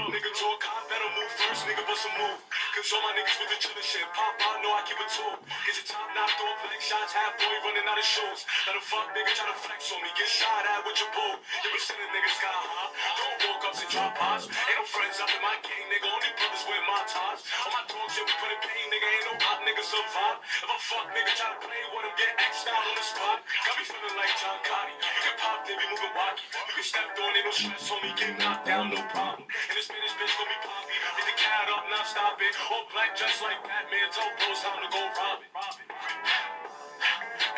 Nigga talk, I better move first, nigga bust a move. Cause all my niggas with the chillin' shit. Pop, I know I keep it tall. Get your top knocked off, leg shots, half boy running out of shows. Let a fuck nigga try to flex on me, get shot at with your bow. You been sending niggas sky high. Don't walk ups and drop pots. Ain't no friends up in my gang, nigga. Only brothers with my ties. All my dogs, yeah, we put in pain, nigga. Ain't no op nigga survive. If I fuck nigga try to play with him, get X'd out on the spot. Got me feeling like John Gotti. You can pop, they be moving wacky. You can step on, ain't no stress on me. Get knocked down, no problem. And this Spanish bitch gon' be poppy. Hit the cat up, now stop it. All black just like Batman. Told bros time to go rob it.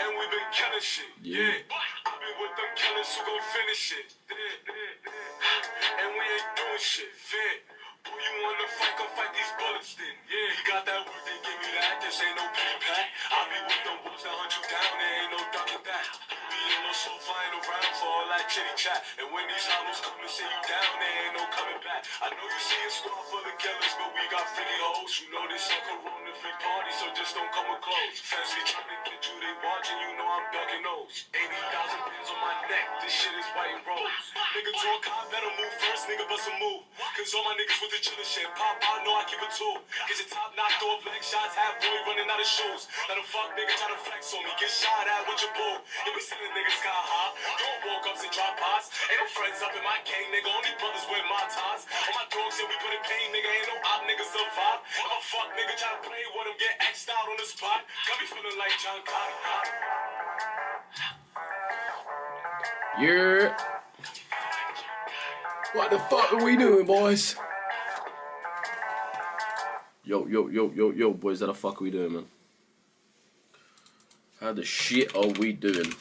And we been killing shit, yeah. I been with them killers who gon' finish it. And we ain't doing shit, fit. Boy, you wanna fight, come fight these bullets then. Yeah, you got that work, they give me that. This ain't no payback. I be with them wolves that hunt you down. There ain't no ducking that. Be in no slow flying around for all that chitty chat. And when these hollows come to see you down, there ain't no coming back. I know you see a squad full of killers, but we got freaky hoes. You know this on Corona free party, so just don't come with clothes. Fancy trying to get you, they watching, you know I'm ducking those. 80,000 pins on my neck, this shit is white and rose. Nigga talk, I better move first, nigga bust a move. Cause all my niggas with the chillin' shit. Pop, I know I keep it tall. Get your top knocked off, leg shots, half boy running out of shows. Let a fuck nigga try to flex on me, get shot at with your bull. Yeah, we sending niggas sky high. Don't walk ups and drop pots. Ain't no friends up in my gang, nigga. Only brothers with my ties. All my dogs, yeah, we put in pain, nigga. Ain't no op niggas survive. If I fuck nigga try to play with him, get X'd out on the spot. Got me feeling like John Gotti. Yeah. What the fuck are we doing, boys? Yo, boys, how the fuck are we doing, man? How the shit are we doing?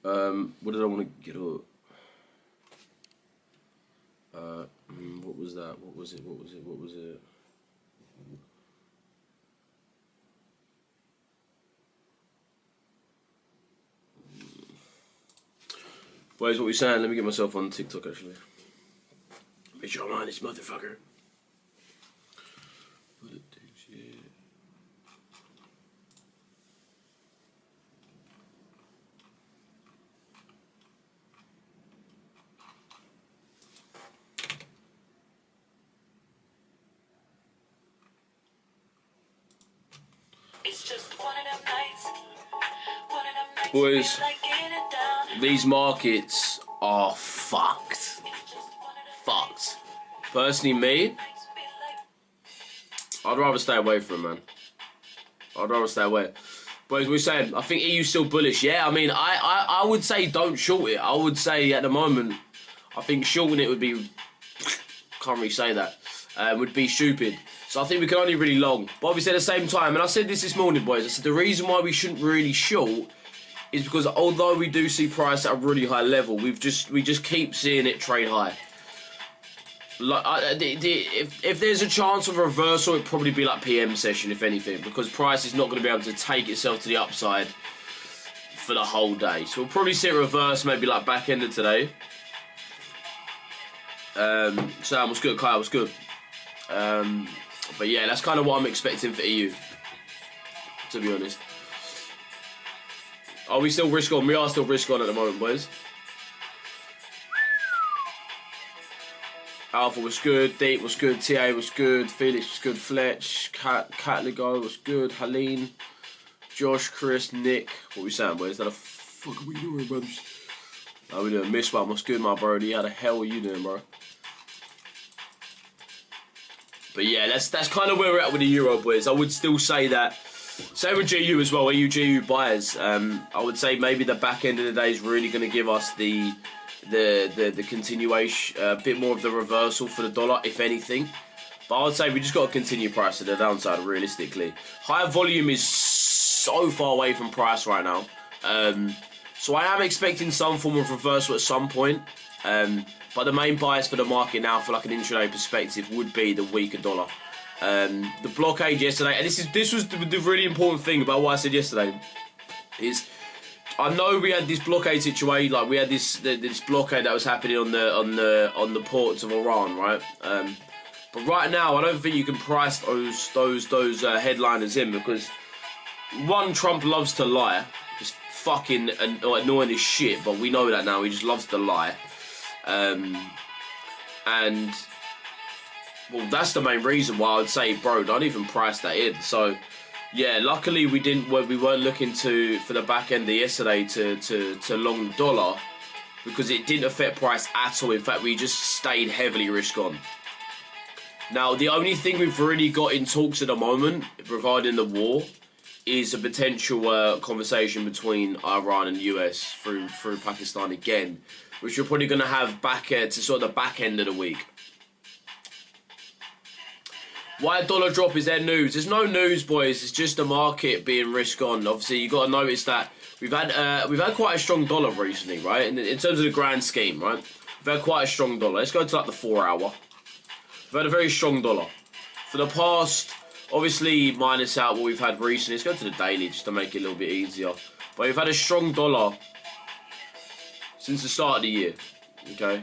What did I want to get up? What was that? What was it? Boys, what we saying? Let me get myself on TikTok, actually. Make sure I'm on this motherfucker. Boys, these markets are fucked. Fucked. Personally, me, I'd rather stay away from them, man. I'd rather stay away. Boys, we're saying, I think EU's still bullish. Yeah, I mean, I would say don't short it. I would say at the moment, I think shorting it would be, can't really say that, would be stupid. So I think we can only really long. But obviously at the same time, and I said this morning, boys, I said the reason why we shouldn't really short is because although we do see price at a really high level, we just keep seeing it trade high. Like if there's a chance of a reversal, it'd probably be like PM session, if anything, because price is not going to be able to take itself to the upside for the whole day. So we'll probably see it reverse, maybe like back end of today. Sam, what's good? Kyle, what's good? But yeah, that's kind of what I'm expecting for EU, to be honest. Are we still risk on? We are still risk on at the moment, boys. Alpha was good, Deep was good, TA was good, Felix was good, Fletch, Catligo was good, Helene, Josh, Chris, Nick. What are we saying, boys? How the fuck are we doing, brothers? How we doing? Miss one, what's good, my brody? How the hell are you doing, bro? But yeah, that's kind of where we're at with the Euro, boys. I would still say that. Same with GU as well, EU buyers. I would say maybe the back end of the day is really going to give us the continuation, a bit more of the reversal for the dollar, if anything. But I would say we just got to continue price to the downside, realistically. Higher volume is so far away from price right now. So I am expecting some form of reversal at some point. But the main bias for the market now, for like an intraday perspective, would be the weaker dollar. The blockade yesterday, and this was the really important thing about what I said yesterday, is I know we had this blockade situation, like we had this blockade that was happening on the ports of Iran, right? But right now, I don't think you can price those headliners in because one, Trump loves to lie, just fucking annoying as shit. But we know that now. He just loves to lie, and well, that's the main reason why I'd say, bro, don't even price that in. So yeah, luckily we weren't looking for the back end of yesterday to long the dollar because it didn't affect price at all. In fact, we just stayed heavily risk on. Now, the only thing we've really got in talks at the moment regarding the war is a potential conversation between Iran and US through Pakistan again, which we're probably going to have back to sort of the back end of the week. Why a dollar drop? Is there news? There's no news, boys. It's just the market being risk on. Obviously, you got to notice that we've had quite a strong dollar recently, right? In terms of the grand scheme, right? We've had quite a strong dollar. Let's go to like the 4 hour. We've had a very strong dollar for the past. Obviously, minus out what we've had recently. Let's go to the daily just to make it a little bit easier. But we've had a strong dollar since the start of the year. Okay,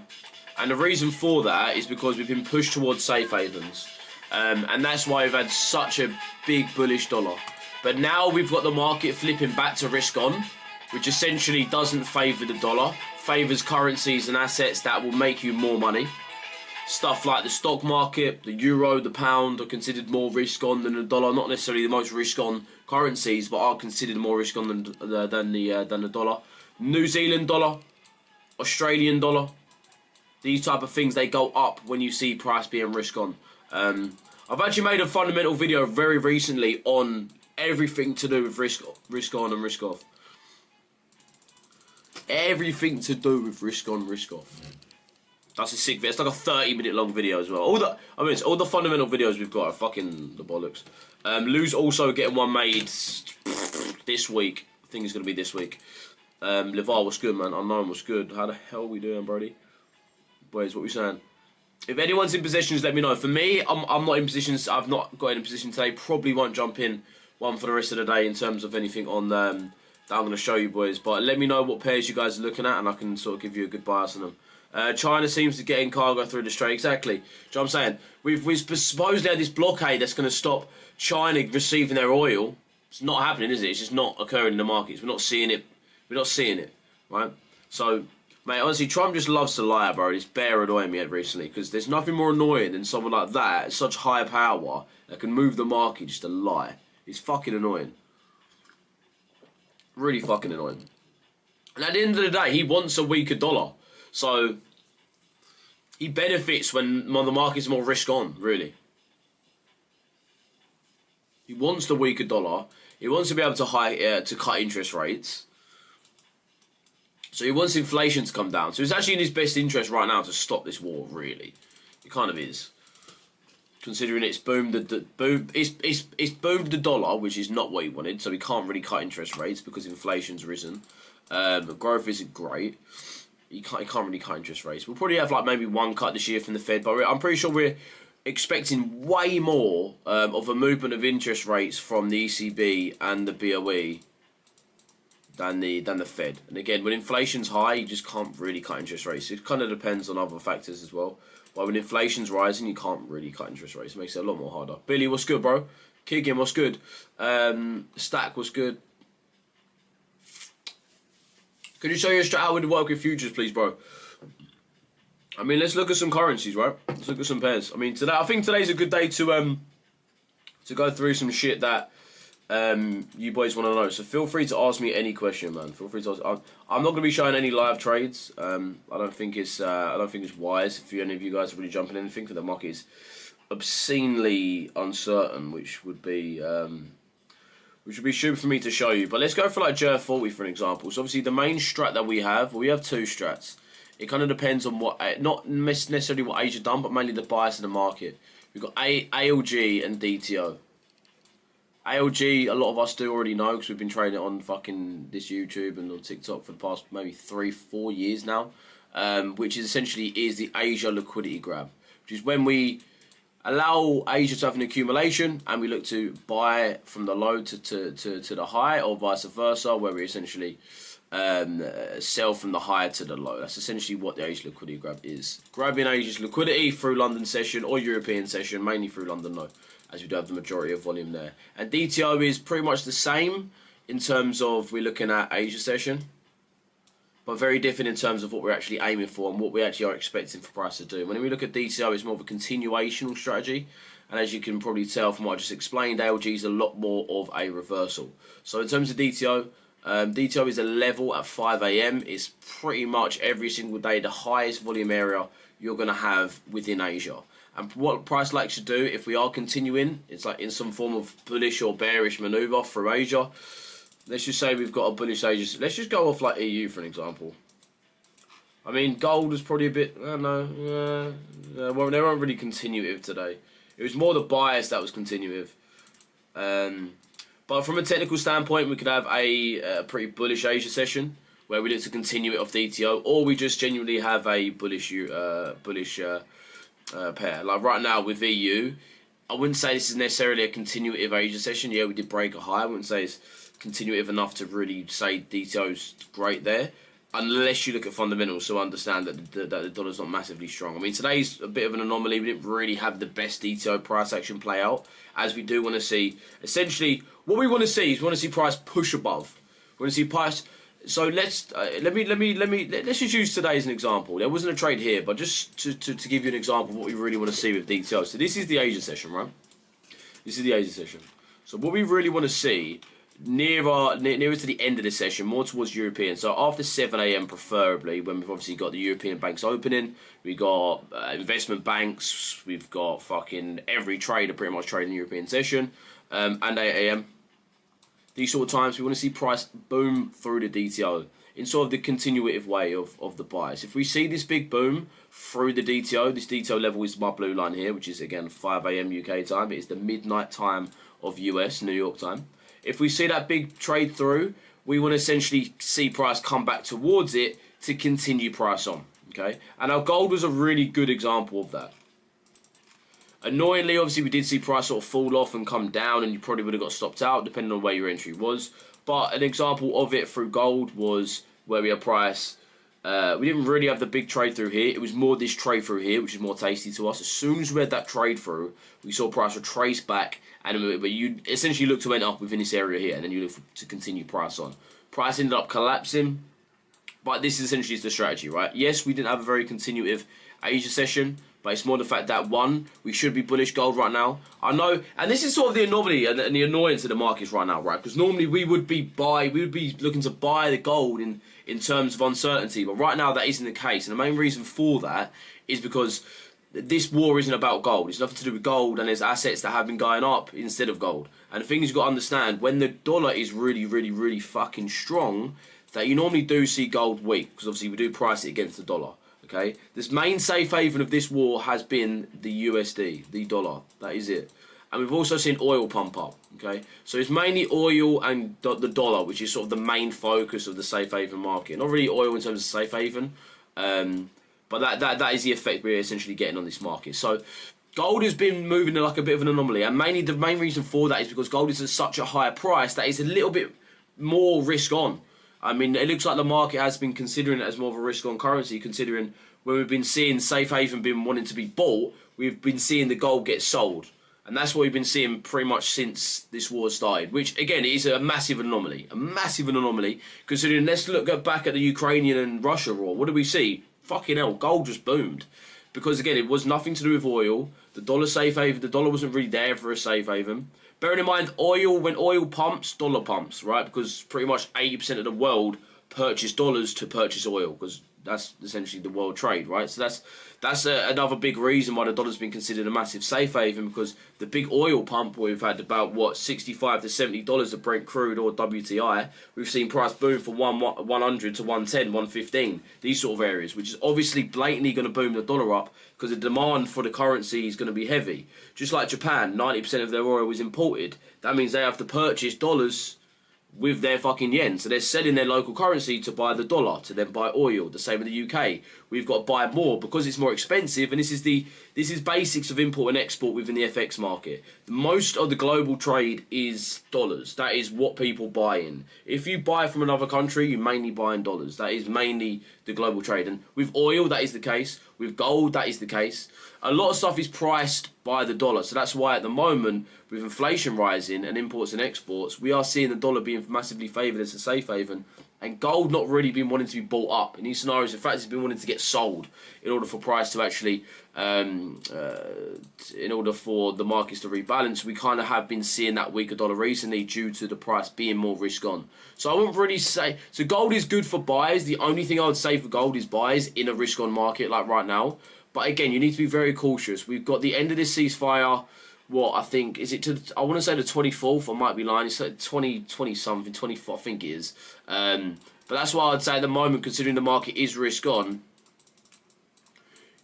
and the reason for that is because we've been pushed towards safe havens. And that's why we've had such a big bullish dollar. But now we've got the market flipping back to risk on, which essentially doesn't favour the dollar, favours currencies and assets that will make you more money. Stuff like the stock market, the euro, the pound are considered more risk on than the dollar. Not necessarily the most risk on currencies, but are considered more risk on than the dollar. New Zealand dollar, Australian dollar, these type of things, they go up when you see price being risk on. I've actually made a fundamental video very recently on everything to do with risk on and risk off. Everything to do with risk on, risk off. That's a sick video. It's like a 30-minute long video as well. All the fundamental videos we've got are fucking the bollocks. Lou's also getting one made this week. I think it's going to be this week. Levar, what's good, man? Unknown, what's good? How the hell are we doing, Brody? Boys, what we saying? If anyone's in positions, let me know. For me, I'm not in positions. I've not got in a position today. Probably won't jump in one for the rest of the day in terms of anything on that I'm going to show you, boys. But let me know what pairs you guys are looking at, and I can sort of give you a good bias on them. China seems to get in cargo through the Strait. Exactly. Do you know what I'm saying? We've supposedly had this blockade that's going to stop China receiving their oil. It's not happening, is it? It's just not occurring in the markets. We're not seeing it. We're not seeing it, right? So, mate, honestly, Trump just loves to lie, bro. It's bare annoying me recently because there's nothing more annoying than someone like that at such high power that can move the market just to lie. It's fucking annoying. Really fucking annoying. And at the end of the day, he wants a weaker dollar. So, he benefits when the market's more risk on, really. He wants the weaker dollar. He wants to be able to cut interest rates. So he wants inflation to come down. So it's actually in his best interest right now to stop this war, really. It kind of is. Considering it's boomed it's boomed the dollar, which is not what he wanted, so he can't really cut interest rates because inflation's risen. Growth isn't great. He can't really cut interest rates. We'll probably have like maybe one cut this year from the Fed, but I'm pretty sure we're expecting way more of a movement of interest rates from the ECB and the BOE than the Fed. And again, when inflation's high, you just can't really cut interest rates. It kind of depends on other factors as well. But when inflation's rising, you can't really cut interest rates. It makes it a lot more harder. Billy, what's good, bro? Keegan, what's good? Stack, what's good? Could you show your how would it work with futures, please, bro? I mean, let's look at some currencies, right? Let's look at some pairs. I mean, I think today's a good day to go through some shit that you boys want to know. So feel free to ask me any question, man. Feel free to ask. I'm not going to be showing any live trades. I don't think it's wise if any of you guys are really jumping in anything, because the market is obscenely uncertain, which would be stupid for me to show you. But let's go for like JER40 for an example. So obviously the main strat that we have two strats. It kind of depends on what, not necessarily what Asia done, but mainly the bias in the market. We've got ALG and DTO. ALG, a lot of us do already know because we've been trading it on fucking this YouTube and on TikTok for the past maybe 3-4 years now, which is essentially the Asia liquidity grab, which is when we allow Asia to have an accumulation and we look to buy from the low to the high, or vice versa, where we essentially sell from the high to the low. That's essentially what the Asia liquidity grab is. Grabbing Asia's liquidity through London session or European session, mainly through London though, as we do have the majority of volume there. And DTO is pretty much the same in terms of we're looking at Asia session, but very different in terms of what we're actually aiming for and what we actually are expecting for price to do. When we look at DTO, it's more of a continuational strategy. And as you can probably tell from what I just explained, ALG is a lot more of a reversal. So in terms of DTO, DTO is a level at 5 a.m. It's pretty much every single day the highest volume area you're going to have within Asia. And what price likes to do, if we are continuing, it's like in some form of bullish or bearish maneuver through Asia. Let's just say we've got a bullish Asia. Let's just go off like EU for an example. I mean, gold was probably a bit, I don't know, well, they weren't really continuative today. It was more the bias that was continuative. But from a technical standpoint, we could have a pretty bullish Asia session where we look to continue it off DTO, or we just genuinely have a bullish pair. Like right now with EU, I wouldn't say this is necessarily a continuative Asia session. Yeah, we did break a high. I wouldn't say it's continuative enough to really say DTO's great there, unless you look at fundamentals, so understand that the dollar's not massively strong. I mean, today's a bit of an anomaly. We didn't really have the best DTO price action play out, as we do want to see. Essentially, what we want to see is we want to see price push above. We want to see price. So let's just use today as an example. There wasn't a trade here, but just to give you an example of what we really want to see with DTO. So this is the Asia session, right? This is the Asia session. So what we really want to see nearer to the end of the session, more towards European. So after 7 a.m. preferably, when we've obviously got the European banks opening, we got investment banks, we've got fucking every trader pretty much trading the European session, and 8 a.m. These sort of times, we want to see price boom through the DTO in sort of the continuative way of the bias. If we see this big boom through the DTO, this DTO level is my blue line here, which is again 5 a.m. UK time. It is the midnight time of US, New York time. If we see that big trade through, we want to essentially see price come back towards it to continue price on. Okay, and our gold was a really good example of that. Annoyingly, obviously, we did see price sort of fall off and come down, and you probably would have got stopped out depending on where your entry was. But an example of it through gold was where we had price. We didn't really have the big trade through here. It was more this trade through here, which is more tasty to us. As soon as we had that trade through, we saw price retrace back, and you essentially look to end up within this area here, and then you look to continue price on. Price ended up collapsing, but this is essentially the strategy, right? Yes, we didn't have a very continuative Asia session, but it's more the fact that, one, we should be bullish gold right now. I know, and this is sort of the anomaly and the annoyance of the markets right now, right? Because normally we would be looking to buy the gold in terms of uncertainty, but right now that isn't the case. And the main reason for that is because this war isn't about gold. It's nothing to do with gold, and there's assets that have been going up instead of gold. And the thing you've got to understand, when the dollar is really, really, really fucking strong, that you normally do see gold weak, because obviously we do price it against the dollar. Okay, this main safe haven of this war has been the USD, the dollar. That is it. And we've also seen oil pump up. Okay, so it's mainly oil and the dollar, which is sort of the main focus of the safe haven market. Not really oil in terms of safe haven, but that is the effect we're essentially getting on this market. So gold has been moving like a bit of an anomaly, and mainly the main reason for that is because gold is at such a higher price that it's a little bit more risk on. I mean, it looks like the market has been considering it as more of a risk-on currency, considering when we've been seeing safe haven been wanting to be bought, we've been seeing the gold get sold. And that's what we've been seeing pretty much since this war started, which, again, is a massive anomaly. A massive anomaly, considering, let's look back at the Ukrainian and Russia war. What did we see? Fucking hell, gold just boomed. Because, again, it was nothing to do with oil. The dollar safe haven, the dollar wasn't really there for a safe haven. Bearing in mind, oil, when oil pumps, dollar pumps, right? Because pretty much 80% of the world purchase dollars to purchase oil, because that's essentially the world trade, right? So that's another big reason why the dollar's been considered a massive safe haven, because the big oil pump, we've had about, what, $65 to $70 of Brent crude or WTI, we've seen price boom for 100 to 110, 115, these sort of areas, which is obviously blatantly going to boom the dollar up, because the demand for the currency is going to be heavy. Just like Japan, 90% of their oil is imported. That means they have to purchase dollars with their fucking yen. So they're selling their local currency to buy the dollar, to then buy oil. The same in the UK. We've got to buy more because it's more expensive, and this is basics of import and export within the FX market. Most of the global trade is dollars. That is what people buy in. If you buy from another country, you mainly buy in dollars. That is mainly the global trade. And with oil, that is the case. With gold, that is the case. A lot of stuff is priced by the dollar. So that's why at the moment, with inflation rising and imports and exports, we are seeing the dollar being massively favoured as a safe haven. And gold not really been wanting to be bought up. In these scenarios, in fact, it's been wanting to get sold in order for price to actually, in order for the markets to rebalance. We kind of have been seeing that weaker dollar recently due to the price being more risk on. So I wouldn't really say, so gold is good for buyers. The only thing I would say for gold is buyers in a risk on market like right now. But again, you need to be very cautious. We've got the end of this ceasefire. What, I think, is it to, I want to say the 24th, I might be lying, it's like 20 something, 24, I think it is. But that's why I'd say at the moment, considering the market is risk on,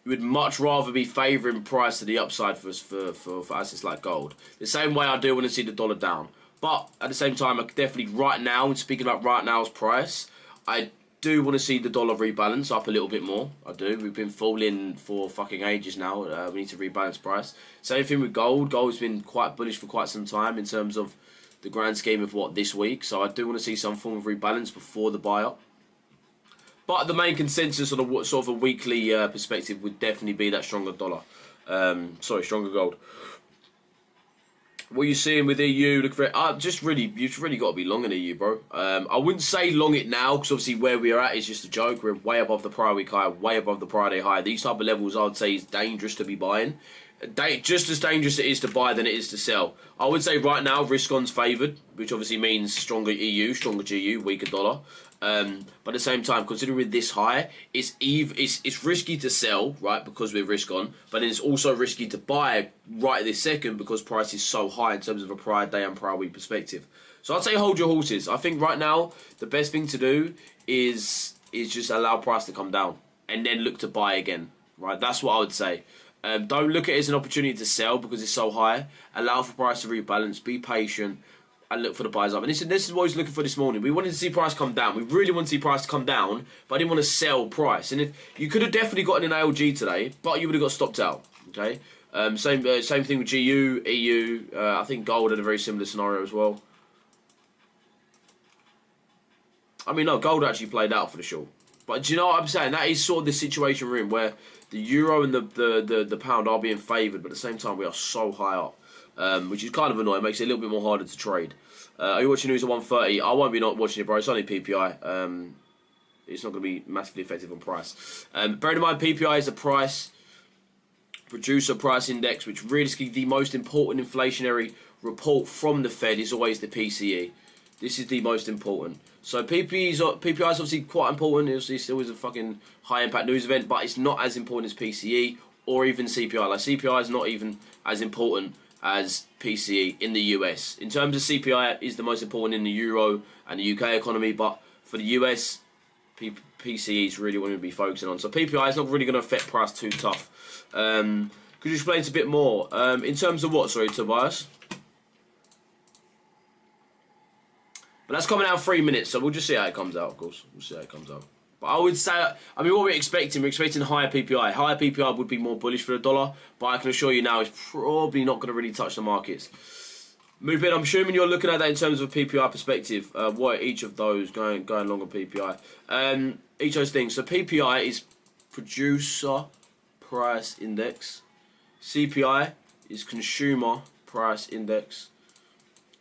you would much rather be favouring price to the upside for assets like gold. The same way I do want to see the dollar down. But at the same time, I definitely right now, and speaking about right now's price, I do want to see the dollar rebalance up a little bit more. I do. We've been falling for fucking ages now. We need to rebalance price. Same thing with gold. Gold's been quite bullish for quite some time in terms of the grand scheme of what this week. So I do want to see some form of rebalance before the buy up. But the main consensus on a sort of a weekly perspective would definitely be that stronger dollar. Stronger gold. What are you seeing with EU? Look for it. You've really got to be long in EU, bro. I wouldn't say long it now, because obviously where we are at is just a joke. We're way above the prior week high, way above the prior day high. These type of levels, I would say, is dangerous to be buying. Just as dangerous it is to buy than it is to sell. I would say right now, risk on's favoured, which obviously means stronger EU, stronger GU, weaker dollar. But at the same time, considering we're this high, it's risky to sell, right, because we're risk on, but then it's also risky to buy right this second because price is so high in terms of a prior day and prior week perspective. So I'd say hold your horses. I think right now, the best thing to do is just allow price to come down and then look to buy again, right? That's what I would say. Don't look at it as an opportunity to sell because it's so high. Allow for price to rebalance, be patient, and look for the buys up. And this is what I was looking for this morning. We wanted to see price come down. We really want to see price come down, but I didn't want to sell price. And if you could have definitely gotten an ALG today, but you would have got stopped out. Okay. Same thing with GU, EU. I think gold had a very similar scenario as well. I mean, no, gold actually played out for the short. But do you know what I'm saying? That is sort of the situation we're in, where the euro and the pound are being favoured, but at the same time we are so high up. Which is kind of annoying. Makes it a little bit more harder to trade. Are you watching news at 1:30? I won't be not watching it, bro. It's only PPI. It's not going to be massively effective on price. Bear in mind, PPI is a price producer price index, which realistically the most important inflationary report from the Fed is always the PCE. This is the most important. So PPI is obviously quite important. It's still is a fucking high impact news event, but it's not as important as PCE or even CPI. Like CPI is not even as important as PCE in the US. In terms of CPI, is the most important in the Euro and the UK economy, but for the US, PCE is really what we're going to be focusing on. So PPI is not really going to affect price too tough. Could you explain it a bit more? In terms of what, sorry, Tobias? But that's coming out in 3 minutes, so we'll just see how it comes out, of course. We'll see how it comes out. But I would say, I mean, what we're expecting higher PPI. Higher PPI would be more bullish for the dollar, but I can assure you now it's probably not going to really touch the markets. Moving, I'm assuming you're looking at that in terms of a PPI perspective. What are each of those going along with PPI? Each of those things. So PPI is Producer Price Index. CPI is Consumer Price Index.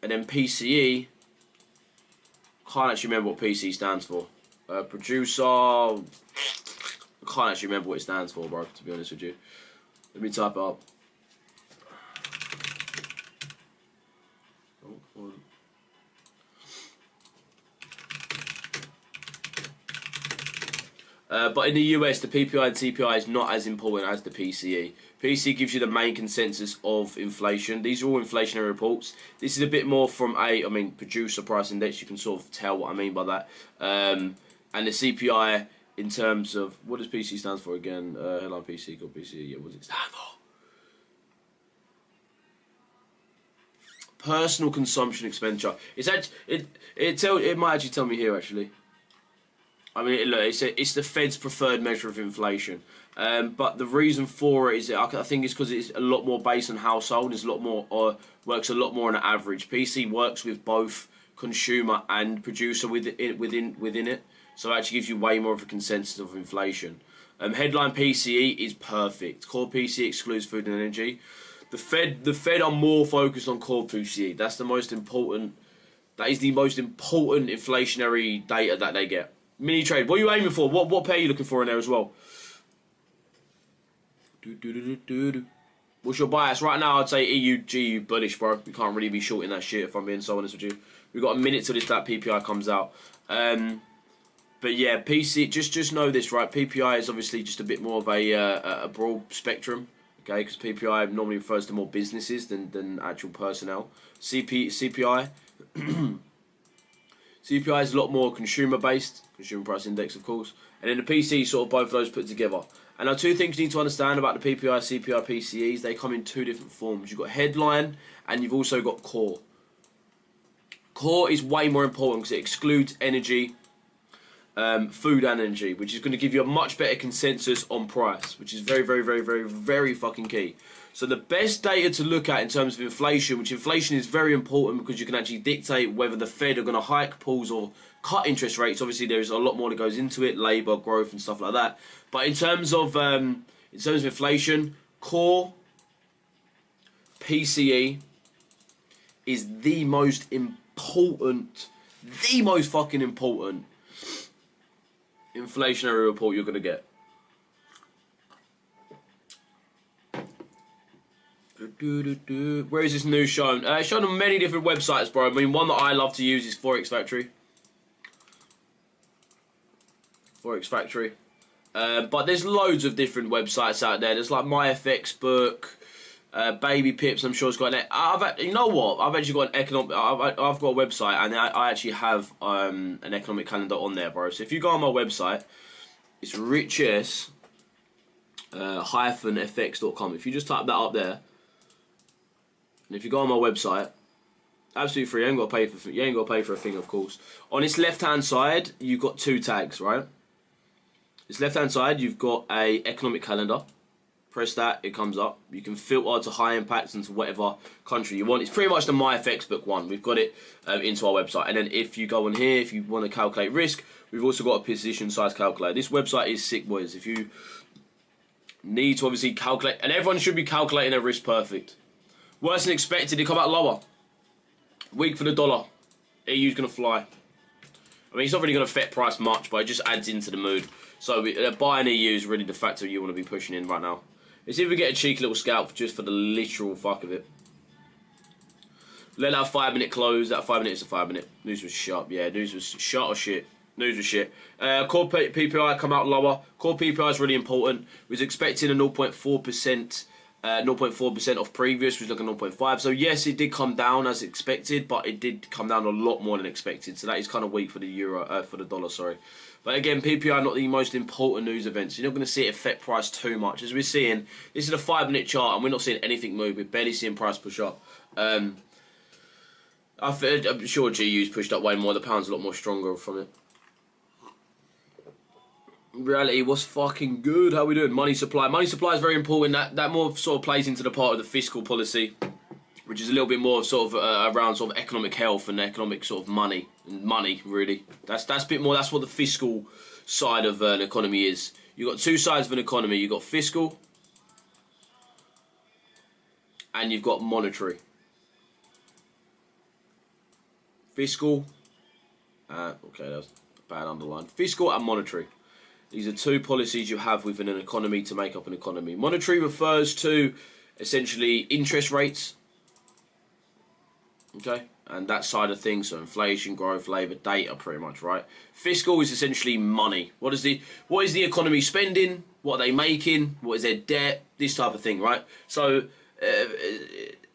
And then PCE, can't actually remember what PC stands for. Producer, I can't actually remember what it stands for, bro, to be honest with you. Let me type it up. But in the US, the PPI and CPI is not as important as the PCE. PCE gives you the main consensus of inflation. These are all inflationary reports. This is a bit more from producer price index. You can sort of tell what I mean by that. And the CPI in terms of, what does PC stand for again? Headline PC, got PCE, yeah, what does it stand for? Personal consumption expenditure. It's actually, it might actually tell me here actually. I mean, look, it's the Fed's preferred measure of inflation. But the reason for it is, I think it's because it's a lot more based on household. It's a lot more, works a lot more on an average. PC works with both consumer and producer within it. So it actually gives you way more of a consensus of inflation. Headline PCE is perfect. Core PCE excludes food and energy. The Fed are more focused on core PCE. That's the most important. That is the most important inflationary data that they get. Mini trade. What are you aiming for? What pair are you looking for in there as well? What's your bias? Right now, I'd say EU, GU bullish, bro. We can't really be shorting that shit if I'm being so honest with you. We've got a minute till that PPI comes out. But yeah, PC, just know this, right? PPI is obviously just a bit more of a broad spectrum, okay? Because PPI normally refers to more businesses than actual personnel. CPI... CPI is a lot more consumer-based, consumer price index, of course. And then the PC, sort of both of those put together. And now two things you need to understand about the PPI, CPI, PCEs. They come in two different forms. You've got headline and you've also got core. Core is way more important because it excludes energy, food and energy, which is going to give you a much better consensus on price, which is very, very, very, very, very fucking key. So the best data to look at in terms of inflation, which inflation is very important because you can actually dictate whether the Fed are going to hike, pause or cut interest rates. Obviously, there's a lot more that goes into it, labour, growth and stuff like that. But in terms of inflation, core PCE is the most fucking important inflationary report you're going to get. Where is this news shown? It's shown on many different websites, bro. I mean, one that I love to use is Forex Factory. But there's loads of different websites out there. There's like MyFX Book, Baby Pips. I'm sure it's got an. You know what? I've actually got an economic. I've got a website, and I actually have an economic calendar on there, bro. So if you go on my website, it's Richesse -fx.com. If you just type that up there. And if you go on my website, absolutely free. You ain't got to pay for a thing, of course. On its left-hand side, you've got two tags, right? This left-hand side, you've got a economic calendar. Press that, it comes up. You can filter to high impacts and to whatever country you want. It's pretty much the MyFX Book one. We've got it into our website. And then if you go on here, if you want to calculate risk, we've also got a position size calculator. This website is sick, boys. If you need to obviously calculate, and everyone should be calculating their risk perfect. Worse than expected, it come out lower. Weak for the dollar. EU's going to fly. I mean, it's not really going to affect price much, but it just adds into the mood. So buying EU is really the factor you want to be pushing in right now. Let's see if we get a cheeky little scalp just for the literal fuck of it. Let that 5 minute close. That 5 minutes is a 5 minute. News was sharp. Yeah, news was shot or shit. News was shit. Core PPI come out lower. Core PPI is really important. We was expecting a 0.4%. 0.4% off previous, was looking 0.5. So yes, it did come down as expected, but it did come down a lot more than expected. So that is kind of weak for the euro, for the dollar. Sorry, but again, PPI not the most important news events. You're not going to see it affect price too much. As we're seeing, this is a 5 minute chart, and we're not seeing anything move. We're barely seeing price push up. I'm sure GU's pushed up way more. The pound's a lot more stronger from it. Reality, what's fucking good? How we doing? Money supply. Money supply is very important. That more sort of plays into the part of the fiscal policy, which is a little bit more sort of around sort of economic health and economic sort of money. Money, really. That's a bit more. That's what the fiscal side of an economy is. You've got two sides of an economy. You've got fiscal and you've got monetary. Fiscal. Okay, that's a bad underline. Fiscal and monetary. These are two policies you have within an economy to make up an economy. Monetary refers to essentially interest rates. Okay? And that side of things, so inflation, growth, labour, data pretty much, right? Fiscal is essentially money. What is the economy spending? What are they making? What is their debt? This type of thing, right? So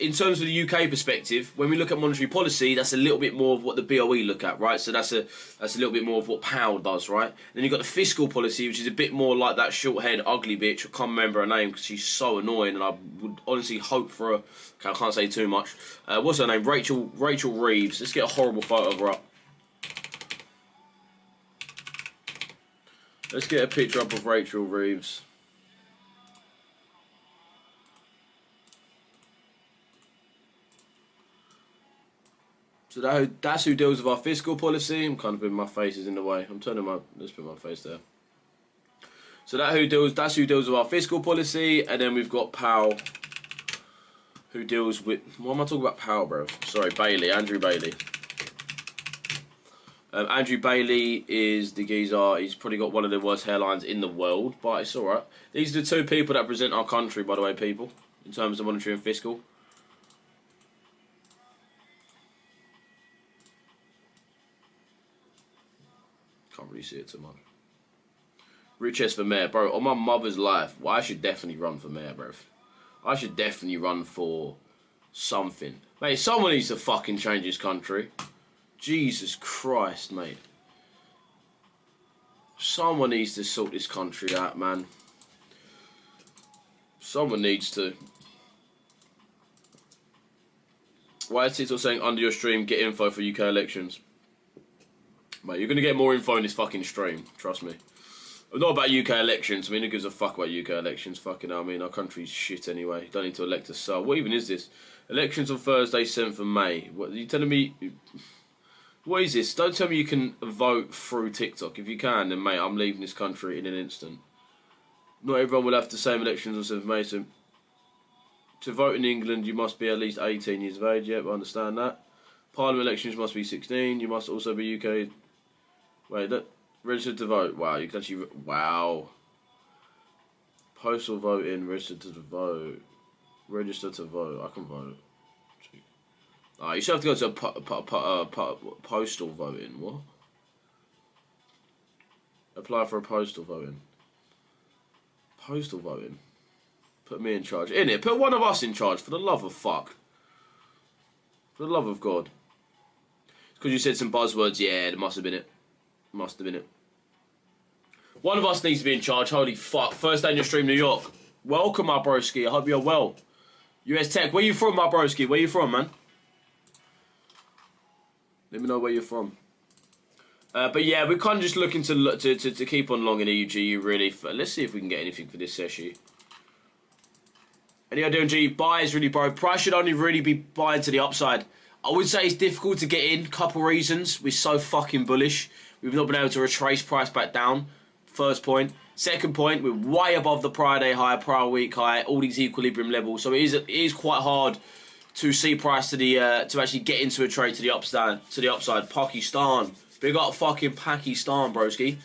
in terms of the UK perspective, when we look at monetary policy, that's a little bit more of what the BOE look at, right? So that's a little bit more of what Powell does, right? Then you've got the fiscal policy, which is a bit more like that short-haired, ugly bitch. I can't remember her name because she's so annoying, and I would honestly hope for a... Okay, I can't say too much. What's her name? Rachel Reeves. Let's get a horrible photo of her up. Let's get a picture up of Rachel Reeves. So that's who deals with our fiscal policy. I'm kind of putting my face is in the way. I'm turning my... Let's put my face there. So that's who deals with our fiscal policy. And then we've got Powell, who deals with... What am I talking about Powell, bro? Sorry, Bailey. Andrew Bailey. Andrew Bailey is the geezer. He's probably got one of the worst hairlines in the world, but it's alright. These are the two people that present our country, by the way, people, in terms of monetary and fiscal. Can't really see it too much. Richesse for mayor, bro. On my mother's life, well, I should definitely run for mayor, bro. I should definitely run for something. Mate, someone needs to fucking change this country. Jesus Christ, mate. Someone needs to sort this country out, man. Someone needs to. Why is Tito saying under your stream, get info for UK elections? Mate, you're going to get more info in this fucking stream. Trust me. Not about UK elections. I mean, who gives a fuck about UK elections? Fucking hell, I mean, our country's shit anyway. Don't need to elect a sub. What even is this? Elections on Thursday, 7th of May. What are you telling me? What is this? Don't tell me you can vote through TikTok. If you can, then, mate, I'm leaving this country in an instant. Not everyone will have the same elections on 7th of May. So to vote in England, you must be at least 18 years of age. Yep, I understand that. Parliament elections must be 16. You must also be UK... Wait, that... Registered to vote. Wow, you can actually... Wow. Postal voting, registered to vote. Register to vote. I can vote. You should have to go to postal voting. What? Apply for a postal voting. Postal voting. Put me in charge. Innit? Put one of us in charge, for the love of fuck. For the love of God. Because you said some buzzwords. Yeah, there must have been it. Must have been it. One of us needs to be in charge. Holy fuck. First day in your stream, New York. Welcome, my broski. I hope you're well. US Tech. Where you from, my broski? Where you from, man? Let me know where you're from. But yeah, we're kind of just looking to keep on long in EUGU, really. Let's see if we can get anything for this session. Any idea on G? Buys really, bro. Price should only really be buying to the upside. I would say it's difficult to get in. Couple reasons. We're so fucking bullish. We've not been able to retrace price back down. First point. Second point, we're way above the prior day high, prior week high, all these equilibrium levels. So it is quite hard to see price to the to actually get into a trade to the upside. Pakistan, big up fucking Pakistan, broski.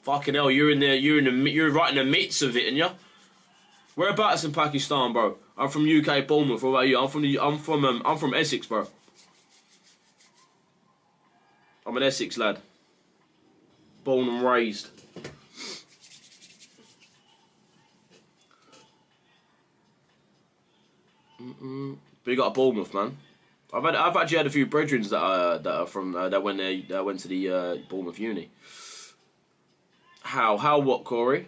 Fucking hell, you're right in the midst of it, and ya. Whereabouts in Pakistan, bro? I'm from UK, Bournemouth. What about you? I'm from Essex, bro. I'm an Essex lad. Born and raised. Big up Bournemouth, man. I've actually had a few brethren that are from that went to the Bournemouth uni. How what, Corey?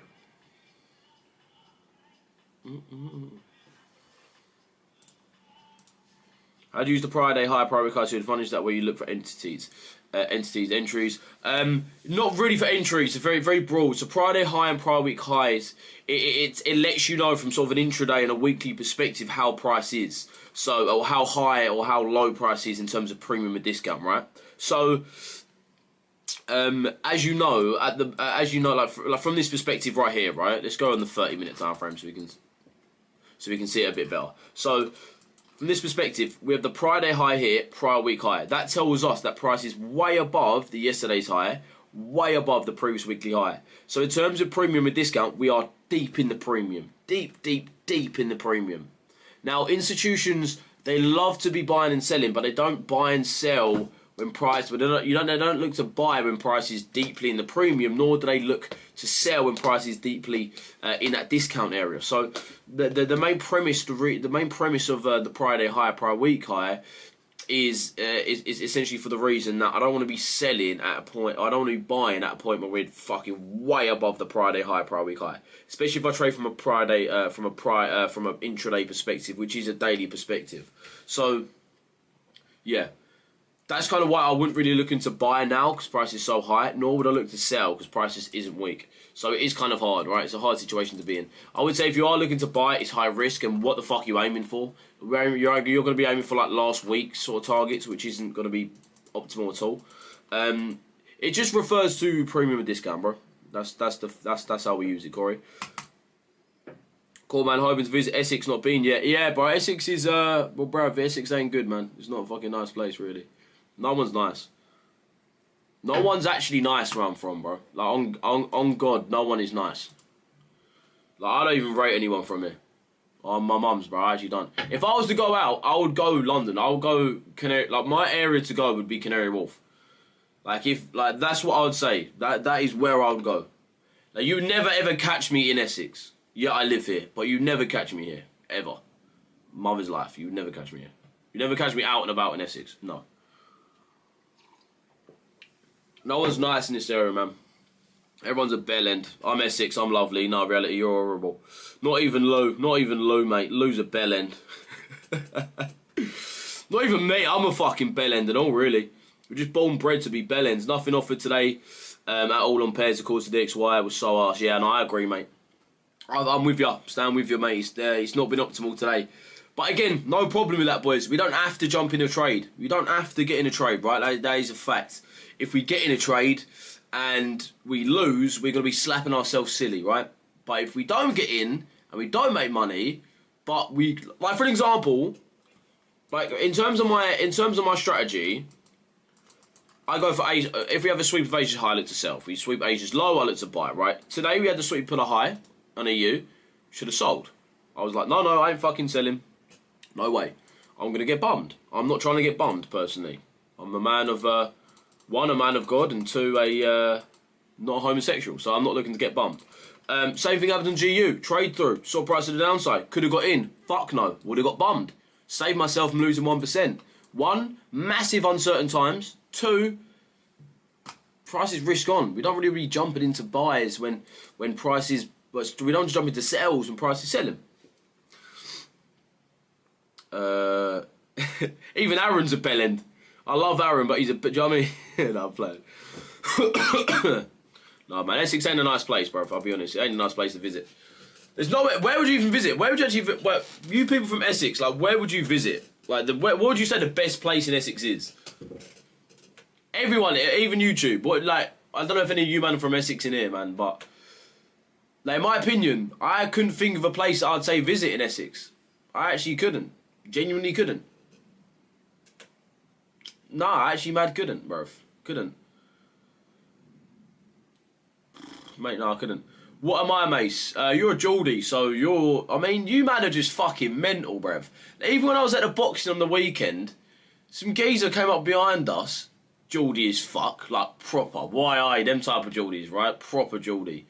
How do you use the prior day high, prior week high to advantage that way you look for entries? Not really for entries. It's very, very broad. So prior day high and prior week highs, it lets you know from sort of an intraday and a weekly perspective how price is. So, or how high or how low price is in terms of premium and discount, right? So, as you know, like from this perspective right here, right? Let's go on the 30-minute time frame so we can see it a bit better. So, from this perspective, we have the prior day high here, prior week high. That tells us that price is way above the yesterday's high, way above the previous weekly high. So in terms of premium and discount, we are deep in the premium. Deep in the premium. Now, institutions, they love to be buying and selling, but they don't buy and sell when price, but they don't look to buy when price is deeply in the premium, nor do they look to sell when price is deeply in that discount area. So the main premise of the Friday high, Friday week high is essentially for the reason that I don't want to be selling at a point, I don't want to be buying at a point where we're fucking way above the Friday high, Friday week high. Especially if I trade from a Friday, from an intraday perspective, which is a daily perspective. So, yeah. That's kind of why I wouldn't really look into buy now because price is so high, nor would I look to sell because price just isn't weak. So it is kind of hard, right? It's a hard situation to be in. I would say if you are looking to buy, it's high risk, and what the fuck are you aiming for? You're going to be aiming for like last week sort of targets, which isn't going to be optimal at all. It just refers to premium and discount, bro. That's how we use it, Corey. Cool, man. Hoping to visit Essex, not been yet. Yeah, bro. Essex is well, bro. Essex ain't good, man. It's not a fucking nice place, really. No one's nice. No one's actually nice where I'm from, bro. Like, on God, no one is nice. Like, I don't even rate anyone from here. Oh, my mum's, bro. I actually don't. If I was to go out, I would go London. I would go Canary... Like, my area to go would be Canary Wharf. Like, that's what I would say. That is where I would go. Like, you would never, ever catch me in Essex. Yeah, I live here. But you'd never catch me here. Ever. Mother's life. You would never catch me here. You'd never catch me out and about in Essex. No. No one's nice in this area, man. Everyone's a bell end. I'm Essex, I'm lovely. No, reality, you're horrible. Not even Lou, mate. Lou's a bell end. Not even me, I'm a fucking bell end and all, really. We're just born bred to be bell ends. Nothing offered today at all on pairs, of course, the XY was so harsh. Yeah, and I agree, mate. I'm with you. Stand with you, mate. It's not been optimal today. But again, no problem with that, boys. We don't have to jump in a trade. We don't have to get in a trade, right? That is a fact. If we get in a trade and we lose, we're going to be slapping ourselves silly, right? But if we don't get in and we don't make money, but we, like for an example, like in terms of my strategy, I go for Asia. If we have a sweep of Asia's high, I look to sell. If we sweep Asia's low, I look to buy, right? Today we had the sweep put a high on EU, should have sold. I was like, no, I ain't fucking selling. No way. I'm going to get bummed. I'm not trying to get bummed, personally. I'm a man of, one, a man of God, and two, not a homosexual, so I'm not looking to get bummed. Same thing happened on GU. Trade through. Saw price at the downside. Could have got in. Fuck no. Would have got bummed. Saved myself from losing 1%. One, massive uncertain times. Two, price is risk on. We don't really jump it into buys when prices... We don't jump into sells when price is selling. Even Aaron's a bellend. I love Aaron, but he's a... Do you know what I mean? No, I'm playing. No, man, Essex ain't a nice place, bro, if I'll be honest. It ain't a nice place to visit. There's no... Where would you even visit? Where would you actually... you people from Essex, like, where would you visit? Like, what would you say the best place in Essex is? Everyone, even YouTube. What, like, I don't know if any of you man are from Essex in here, man, but... Like, in my opinion, I couldn't think of a place I'd say visit in Essex. I actually couldn't. Genuinely couldn't. Nah, I actually mad couldn't, bro. Couldn't. Mate, no, I couldn't. What am I, Mace? You're a Geordie, so you're... I mean, you man are just fucking mental, bruv. Even when I was at the boxing on the weekend, some geezer came up behind us. Geordie as fuck. Like, proper. YI, them type of Geordies, right? Proper Geordie.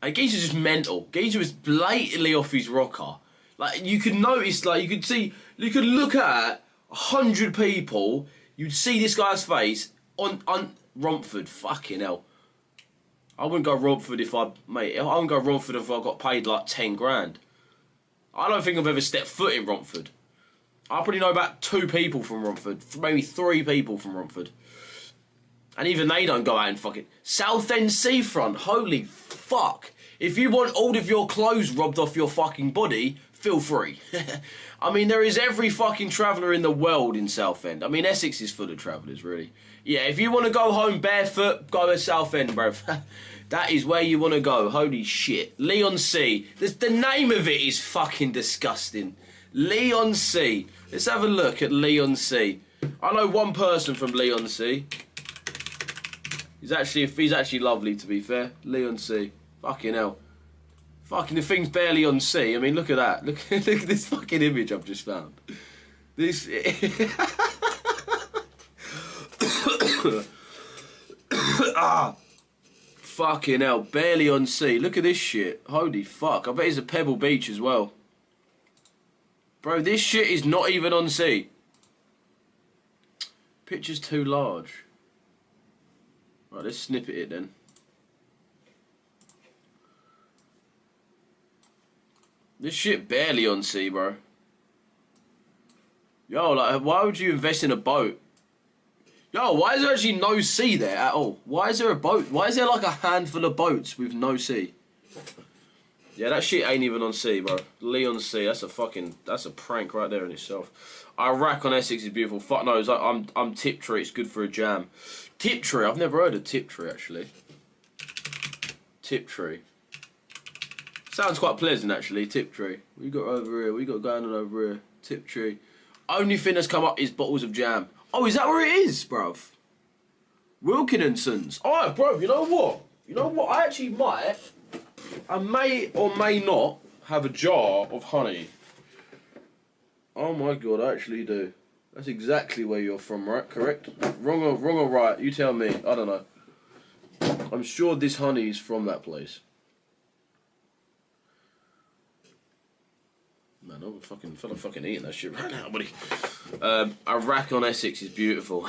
And geezer just mental. Geezer was blatantly off his rocker. Like, you could notice, like, you could see... You could look at 100 people... You'd see this guy's face on Romford. Fucking hell. I wouldn't go Romford if I... Mate, I wouldn't go Romford if I got paid like 10 grand. I don't think I've ever stepped foot in Romford. I probably know about 2 people from Romford. Maybe 3 people from Romford. And even they don't go out and fucking... Southend Seafront. Holy fuck. If you want all of your clothes robbed off your fucking body, feel free. I mean, there is every fucking traveller in the world in Southend. I mean, Essex is full of travellers, really. Yeah, if you want to go home barefoot, go to Southend, bruv. That is where you want to go. Holy shit. Leon C. The name of it is fucking disgusting. Leon C. Let's have a look at Leon C. I know one person from Leon C. He's actually lovely, to be fair. Leon C. Fucking hell. Fucking the thing's barely on C. I mean, look at that. Look at this fucking image I've just found. This... Ah, fucking hell, barely on sea. Look at this shit. Holy fuck, I bet it's a Pebble Beach as well. Bro, this shit is not even on sea. Picture's too large. Right, let's snippet it then. This shit barely on sea, bro. Yo, like, why would you invest in a boat? Yo, why is there actually no sea there at all? Why is there a boat? Why is there like a handful of boats with no sea? Yeah, that shit ain't even on sea, bro. Leon Sea, that's a prank right there in itself. Iraq on Essex is beautiful. Fuck knows, I'm Tiptree, it's good for a jam. Tiptree, I've never heard of Tiptree actually. Tiptree. Sounds quite pleasant actually, Tiptree. We got over here, we got going on over here. Tiptree. Only thing that's come up is bottles of jam. Oh, is that where it is, bruv? Wilkinson's. Alright, bro, you know what? You know what? I may or may not have a jar of honey. Oh my god, I actually do. That's exactly where you're from, right? Correct? Wrong or right? You tell me. I don't know. I'm sure this honey is from that place. Man, I'm fucking eating that shit right now, buddy. Iraq on Essex is beautiful.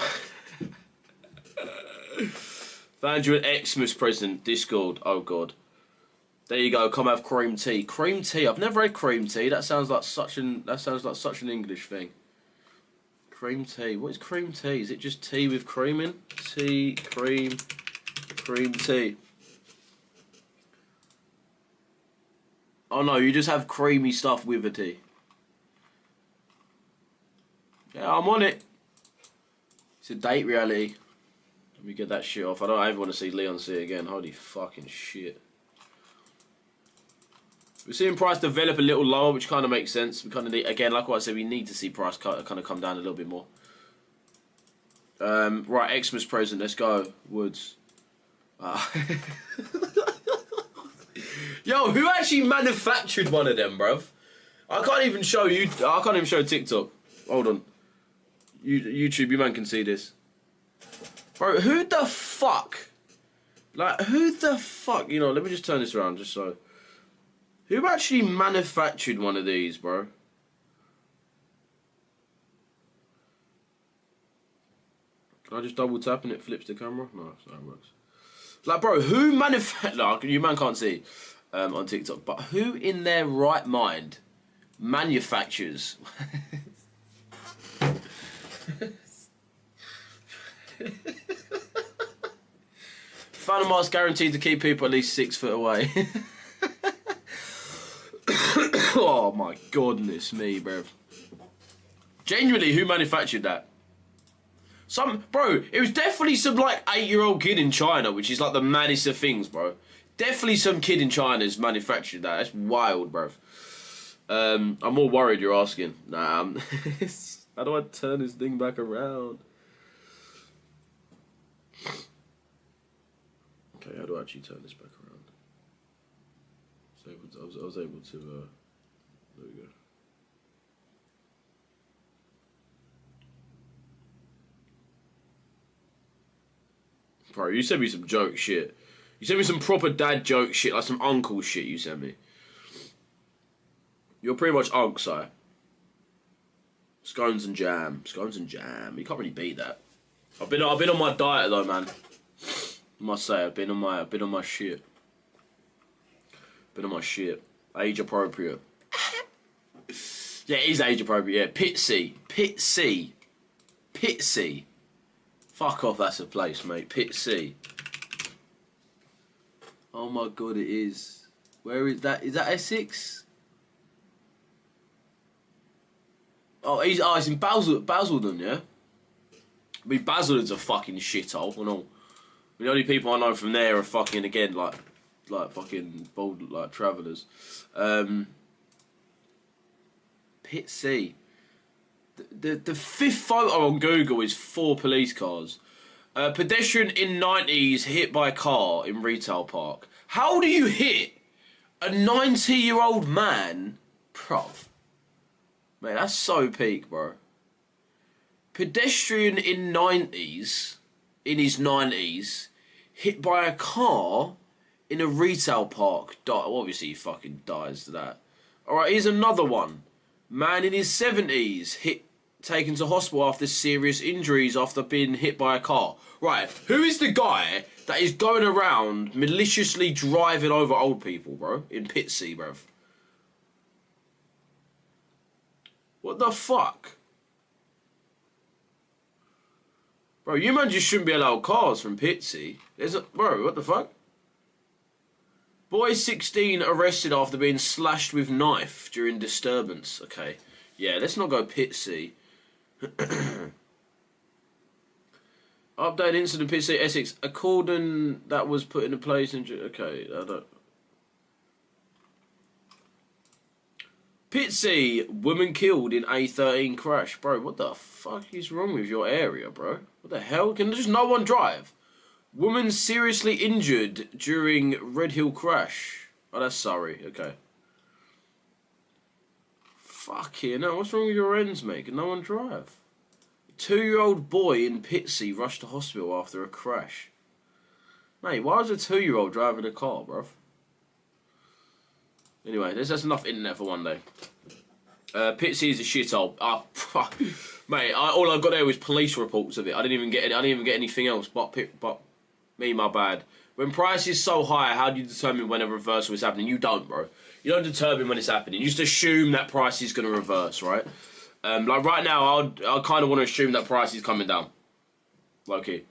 Found you an Xmas present, Discord. Oh god. There you go. Come have cream tea. Cream tea. I've never had cream tea. That sounds like such an English thing. Cream tea. What is cream tea? Is it just tea with cream in? Tea, cream tea. Oh no, you just have creamy stuff with a tea. Yeah, I'm on it. It's a date reality. Let me get that shit off. I don't ever want to see Leon see it again. Holy fucking shit. We're seeing price develop a little lower, which kind of makes sense. We kind of need, again, like what I said, we need to see price kind of come down a little bit more. Right, Xmas present. Let's go. Woods. Yo, who actually manufactured one of them, bruv? I can't even show you. I can't even show TikTok. Hold on. YouTube, you man can see this. Bro, who the fuck? Like, who the fuck? You know, let me just turn this around just so. Who actually manufactured one of these, bro? Can I just double tap and it flips the camera? No, that's not how it works. Like, bro, who manufactured... No, you man can't see on TikTok, but who in their right mind manufactures... Phantom mask guaranteed to keep people at least 6 foot away. Oh my goodness me, bro. Genuinely, who manufactured that? Bro, it was definitely some like 8-year-old kid in China, which is like the maddest of things, bro. Definitely some kid in China's manufactured that. That's wild, bro. I'm more worried you're asking. Nah, how do I turn this thing back around? Okay, how do I actually turn this back around? So I was able to, there we go. Bro, you sent me some joke shit. You sent me some proper dad joke shit, like some uncle shit you sent me. You're pretty much unk, Si. Scones and jam. Scones and jam. You can't really beat that. I've been on my diet though, man. I must say, I've been on my shit. Been on my shit. Age appropriate. Yeah, it is age appropriate, yeah. Pitsy. Fuck off, that's a place, mate. Pitsy. Oh my god, it is. Where is that? Is that Essex? Oh, it's in Basildon, yeah? I mean, Basildon's a fucking shithole and all. The only people I know from there are fucking, again, like fucking bold, like, travellers. Pitsy. The fifth photo on Google is 4 police cars. Pedestrian in 90s hit by car in retail park. How do you hit a 90-year-old man? Bruv. Man, that's so peak, bro. Pedestrian in 90s in his 90s, hit by a car in a retail park. Obviously, he fucking dies to that. Alright, here's another one. Man in his 70s, taken to hospital after serious injuries after being hit by a car. Right, who is the guy that is going around maliciously driving over old people, bro? In Pitsea, bro. What the fuck? Bro, you man just shouldn't be allowed cars from Pitsea. Bro, what the fuck? Boy 16 arrested after being slashed with knife during disturbance. Okay. Yeah, let's not go Pitsea. Update incident Pitsea, Essex. A cordon that was put into place in... Okay, I don't... Pitsea, woman killed in A13 crash. Bro, what the fuck is wrong with your area, bro? What the hell? Can just no one drive? Woman seriously injured during Red Hill crash. Oh, that's Surrey. Okay. Fuck you. No, what's wrong with your ends, mate? Can no one drive? 2-year-old boy in Pitsea rushed to hospital after a crash. Mate, why was a 2-year-old driving a car, bruv? Anyway, that's enough internet for one day. Pitsea is a shithole. Mate, all I got there was police reports of it. I didn't even get anything else. But me, my bad. When price is so high, how do you determine when a reversal is happening? You don't, bro. You don't determine when it's happening. You just assume that price is going to reverse, right? Like right now, I kind of want to assume that price is coming down. Low-key.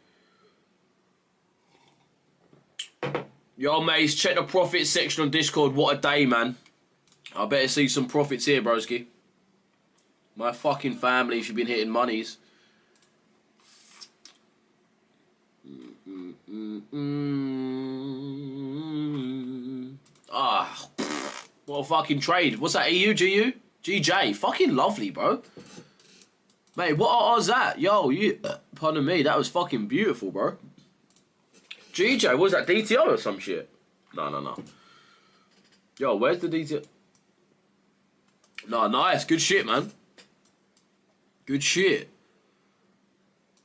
Yo, mates, check the profits section on Discord. What a day, man. I better see some profits here, broski. My fucking family should be hitting monies. What a fucking trade. What's that, EU, GU? GJ. Fucking lovely, bro. Mate, what are that? Yo, pardon me, that was fucking beautiful, bro. GJ, what was that, DTO or some shit? No. Yo, where's the DTO? No, nice. Good shit, man. Good shit.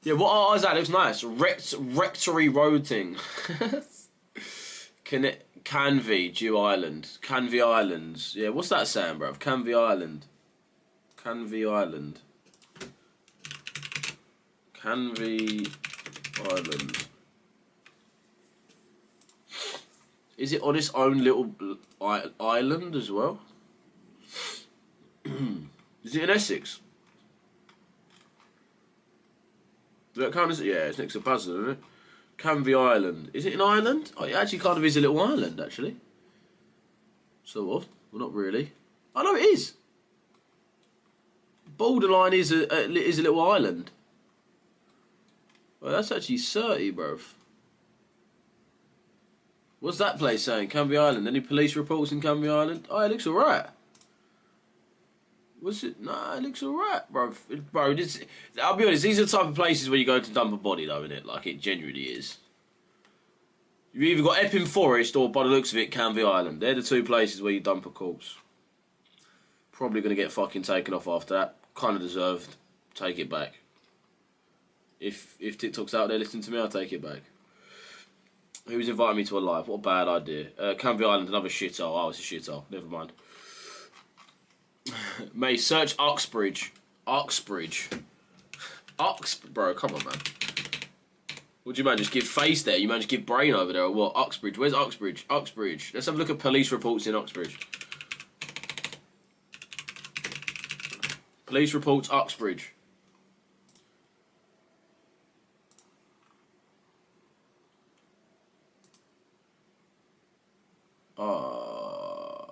Yeah, what are that? Looks nice. Rectory Road thing. Canvey, Dew Island. Canvey Islands. Yeah, what's that saying, bruv? Canvey Island. Canvey Island. Canvey Island. Is it on its own little island as well? Is it in Essex? Does that count as... Yeah, it's next to Basel, isn't it? Canvey Island. Is it an island? Oh, it actually kind of is a little island, actually. Sort of. Well, not really. Oh, no, it is. Borderline is a little island. Well, that's actually 30, bruv. What's that place saying? Canvey Island. Any police reports in Canvey Island? Oh, it looks alright. What's it? Nah, it looks alright, bro. Bro, I'll be honest, these are the type of places where you go to dump a body, though, innit? Like, it genuinely is. You've either got Epping Forest or, by the looks of it, Canvey Island. They're the two places where you dump a corpse. Probably going to get fucking taken off after that. Kind of deserved. Take it back. If TikTok's out there listening to me, I'll take it back. Who's inviting me to a live? What a bad idea. Canvey Island, another shithole. Oh, it's a shithole. Never mind. May search Uxbridge. Bro, come on, man. What do you man just give face there? You man just give brain over there or what? Uxbridge. Where's Uxbridge? Let's have a look at police reports in Uxbridge. Police reports Uxbridge.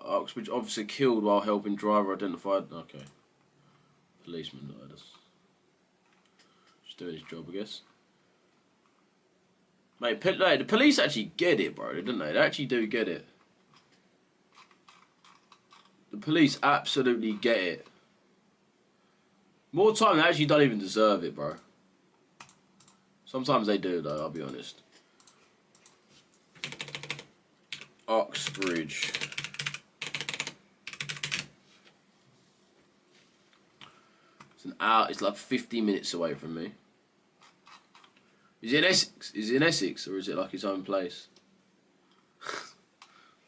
Uxbridge officer killed while helping driver identified. Okay. Policeman died. Just doing his job, I guess. Mate, the police actually get it, bro, didn't they? They actually do get it. The police absolutely get it. More time, they actually don't even deserve it, bro. Sometimes they do, though, I'll be honest. Uxbridge. It's an hour. It's like 50 minutes away from me. Is it in Essex? Is it in Essex, or is it like its own place?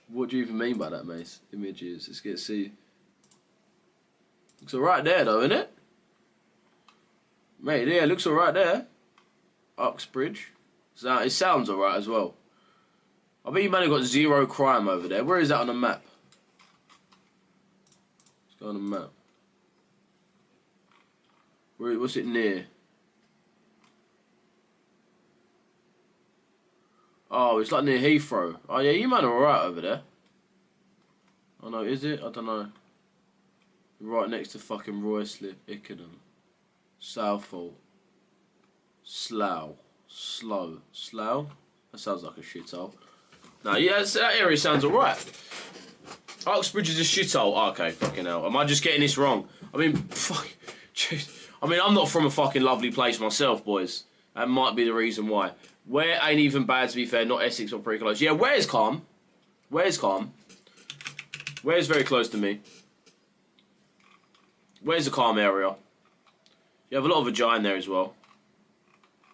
What do you even mean by that, mate? Images. Let's get to see. Looks alright there, though, isn't it? Mate, yeah, looks alright there. Uxbridge. So it sounds alright as well. I bet you man have got zero crime over there. Where is that on the map? Let's go on the map. What's it near? Oh, it's like near Heathrow. Oh yeah, you man are alright over there. Oh no, is it? I don't know. Right next to fucking Ruislip, Ickenham, Southall, Slough, Slough? That sounds like a shithole. No, yeah, that area sounds alright. Uxbridge is a shithole. Oh, okay, fucking hell. Am I just getting this wrong? I mean, fuck. I mean, I'm not from a fucking lovely place myself, boys. That might be the reason why. Where ain't even bad, to be fair. Not Essex or pretty close. Yeah, where's calm? Where's calm? Where's very close to me? Where's the calm area? You have a lot of vagina there as well.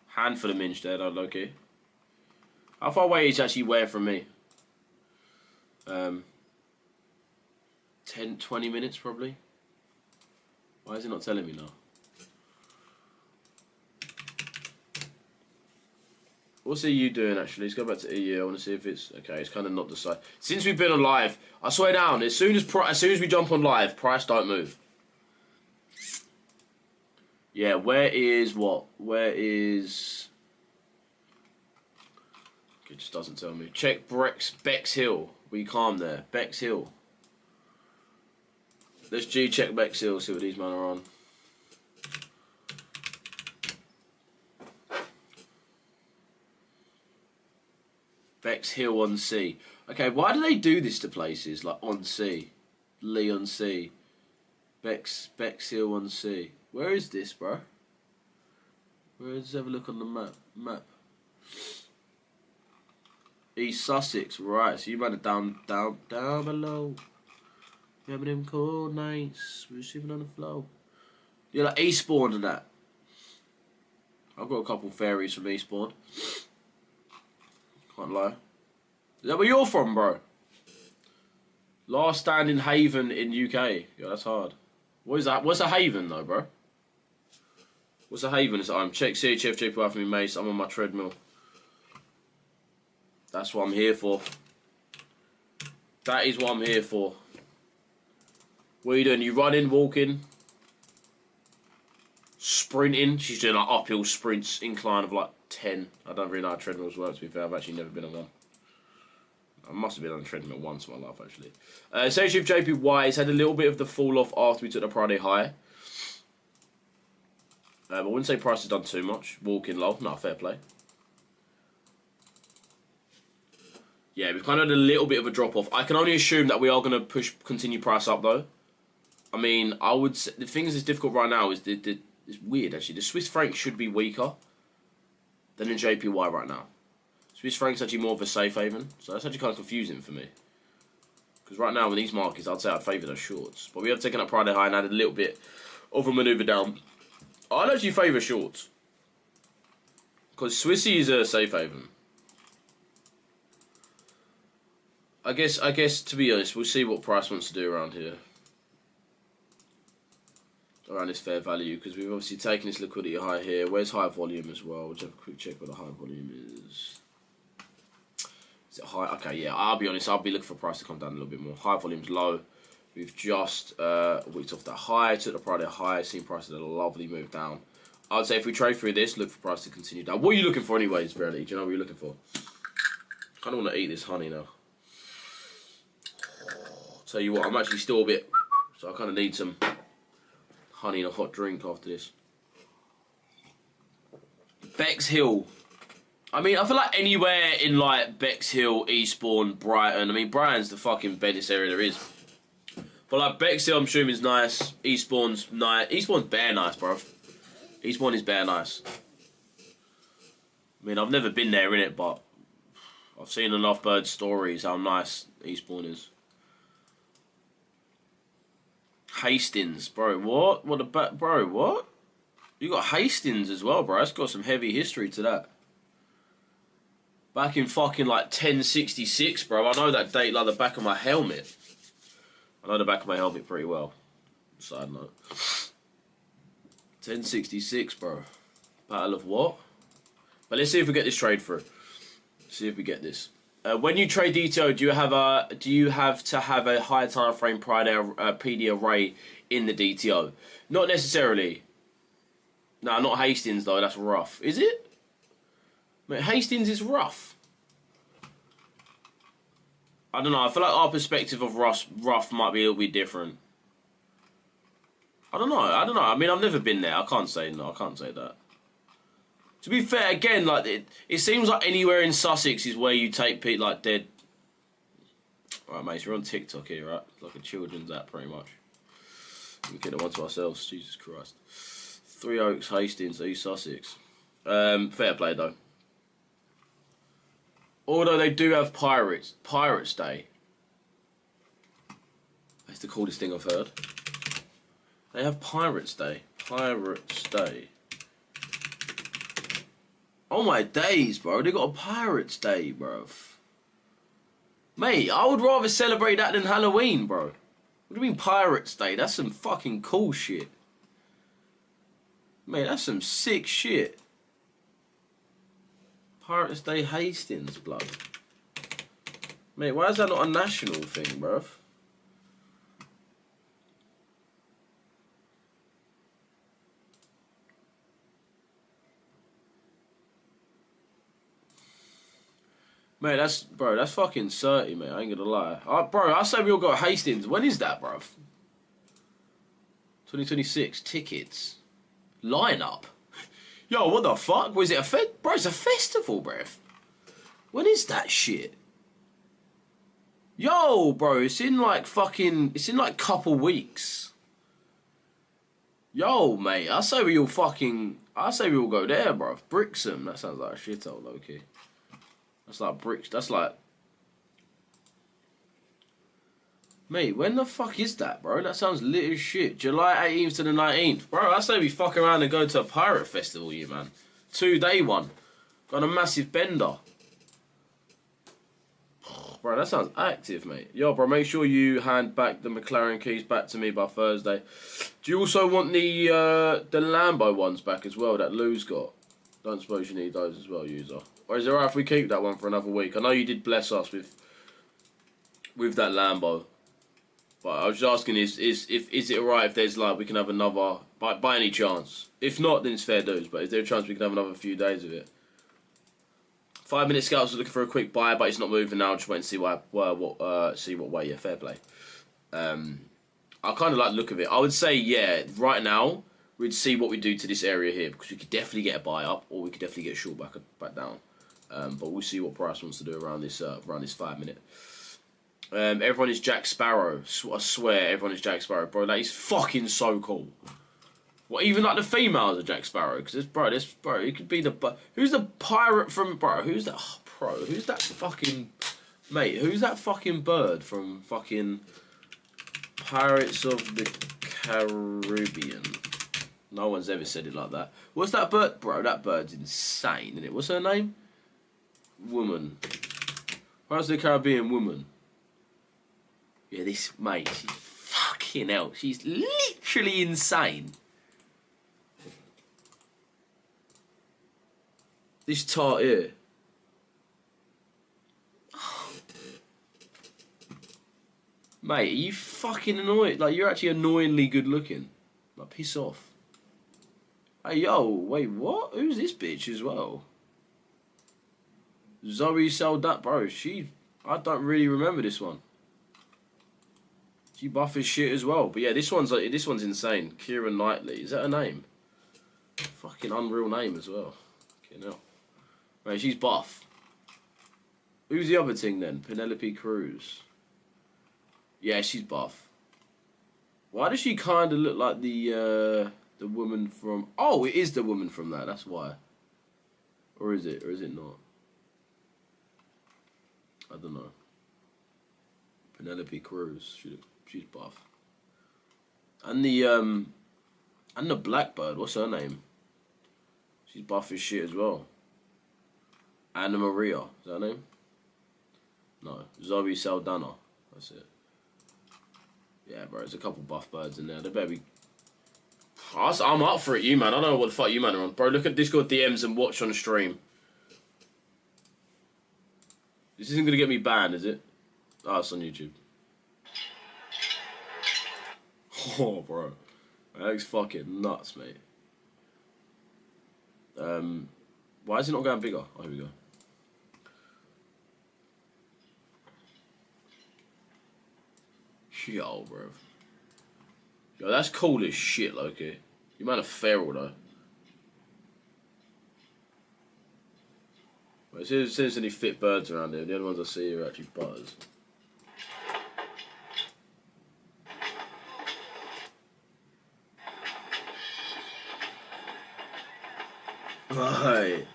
Handful of minge there, though, low-key. How far away is actually where from me? 10, 20 minutes probably. Why is it not telling me now? What's EU doing actually? Let's go back to EU. I want to see if it's okay. It's kind of not decided. Since we've been on live, I swear down. As soon as we jump on live, price don't move. Yeah, where is what? Where is? It just doesn't tell me. Check Bexhill. We calm there. Bexhill. Let's check Bexhill. See what these men are on. Bexhill on Sea. Okay, why do they do this to places like on Sea, Lee on Sea, Bexhill on Sea? Where is this, bro? Let's have a look on the map. East Sussex, right? So you might have down below. You having them cold nights? We're sleeping on the floor. You're like Eastbourne and that. I've got a couple ferries from Eastbourne. Can't lie. Is that where you're from, bro? Last standing haven in UK. Yeah, that's hard. What is that? What's a haven though, bro? What's a haven? It's check CHF JPY for me, mates. I'm on my treadmill. That's what I'm here for. That is what I'm here for. What are you doing? You running, walking, sprinting? She's doing like uphill sprints, incline of like 10. I don't really know how treadmills work, to be fair. I've actually never been on one. I must have been on a treadmill once in my life, actually. CHF JPY has had a little bit of the fall off after we took the Friday high. I wouldn't say price has done too much. Walking low. No, fair play. Yeah, we've kind of had a little bit of a drop off. I can only assume that we are going to continue price up though. I mean, I would say, the thing that's difficult right now is it's weird actually. The Swiss franc should be weaker than the JPY right now. Swiss franc's actually more of a safe haven, so that's actually kind of confusing for me. Because right now in these markets, I'd say I'd favour those shorts, but we have taken up Friday high and added a little bit of a manoeuvre down. I'd actually favour shorts because Swissy is a safe haven. I guess to be honest, we'll see what price wants to do around here. Around this fair value, because we've obviously taken this liquidity high here. Where's high volume as well? We'll just have a quick check what the high volume is. Is it high? Okay, yeah, I'll be honest, I'll be looking for price to come down a little bit more. High volume's low. We've just weeked off that high, took the Friday high, seen price at a lovely move down. I'd say if we trade through this, look for price to continue down. What are you looking for anyways, Verily? Do you know what you're looking for? I kind of want to eat this honey now. Tell you what, I'm actually still a bit, so I kind of need some honey and a hot drink after this. Bexhill. I mean, I feel like anywhere in like Bexhill, Eastbourne, Brighton. I mean, Brighton's the fucking baddest area there is. But like Bexhill, I'm assuming is nice. Eastbourne's nice. Eastbourne's bare nice, bro. Eastbourne is bare nice. I mean, I've never been there, innit, but I've seen enough bird stories how nice Eastbourne is. Hastings, bro. What? Bro, what? You got Hastings as well, bro. It's got some heavy history to that. Back in fucking like 1066, bro. I know that date like the back of my helmet. I know the back of my helmet pretty well. Side note. 1066, bro. Battle of what? But let's see if we get this trade through. See if we get this. When you trade DTO, do you have to have a higher time frame PD array in the DTO? Not necessarily. No, not Hastings though. That's rough. Is it? Mate, Hastings is rough. I don't know. I feel like our perspective of rough might be a little bit different. I don't know. I mean, I've never been there. I can't say no. I can't say that. To be fair, again, like it seems like anywhere in Sussex is where you take people like dead. Right, mate, so we're on TikTok here, right? Like a children's app, pretty much. We get the one to ourselves. Jesus Christ. Three Oaks, Hastings, East Sussex. Fair play though. Although they do have Pirates Day. That's the coolest thing I've heard. They have Pirates Day. Pirates Day. Oh my days, bro. They got a Pirates Day, bro. Mate, I would rather celebrate that than Halloween, bro. What do you mean Pirates Day? That's some fucking cool shit. Mate, that's some sick shit. Pirates Day Hastings, blood. Mate, why is that not a national thing, bruv? Mate, that's fucking 30, mate. I ain't gonna lie. Bro, I say we all got Hastings. When is that, bruv? 2026 tickets. Line up. Yo, what the fuck? Was it a bro, it's a festival, bruv. When is that shit? Yo, bro, it's in like couple weeks. Yo, mate, I say we all go there, bruv. Brixham. That sounds like a shithole, low-key. That's like bricks. That's like... Mate, when the fuck is that, bro? That sounds lit as shit. July 18th to the 19th. Bro, I say we fuck around and go to a pirate festival, you man. 2-day one. Got a massive bender. Bro, that sounds active, mate. Yo, bro, make sure you hand back the McLaren keys back to me by Thursday. Do you also want the Lambo ones back as well that Lou's got? Don't suppose you need those as well, user. Or is it alright if we keep that one for another week? I know you did bless us with that Lambo. But I was just asking, is it alright if there's like we can have another by any chance? If not, then it's fair dues. But is there a chance we can have another few days of it? 5-minute scouts are looking for a quick buy, but it's not moving now. Just wait and see what way. Yeah, fair play. I kind of like the look of it. I would say yeah. Right now we'd see what we do to this area here because we could definitely get a buy up, or we could definitely get a short back down. But we'll see what Price wants to do around this 5-minute. Everyone is Jack Sparrow. I swear, everyone is Jack Sparrow, bro. That is fucking so cool. What, even like the females are Jack Sparrow? Because bro, it could be who's the pirate from, bro? Who's that, who's that fucking, mate? Who's that fucking bird from fucking Pirates of the Caribbean? No one's ever said it like that. What's that bird, bro? That bird's insane, isn't it? What's her name? Woman. Pirates of the Caribbean woman. Yeah, this mate, she's fucking hell. She's literally insane. This tart here. Mate, are you fucking annoyed? Like, you're actually annoyingly good looking. Like, piss off. Hey, yo, wait, what? Who's this bitch as well? Zoe Saldat, bro. I don't really remember this one. She buff as shit as well. But yeah, this one's insane. Keira Knightley. Is that her name? Fucking unreal name as well. Fucking hell. Right, she's buff. Who's the other thing then? Penelope Cruz. Yeah, she's buff. Why does she kind of look like the woman from... Oh, it is the woman from that. That's why. Or is it? Or is it not? I don't know. Penelope Cruz. She's buff. And the Blackbird, what's her name? She's buff as shit as well. Anna Maria. Is that her name? No. Zoe Saldana. That's it. Yeah, bro. There's a couple buff birds in there. They better be... I'm up for it, you man. I don't know what the fuck you man are on. Bro, look at Discord DMs and watch on stream. This isn't going to get me banned, is it? Oh, it's on YouTube. Oh, bro. That looks fucking nuts, mate. Why is it not going bigger? Oh, here we go. Yo, bro. Yo, that's cool as shit, Loki. You man are feral, though. Well, it says any fit birds around here. The only ones I see are actually butters. Right.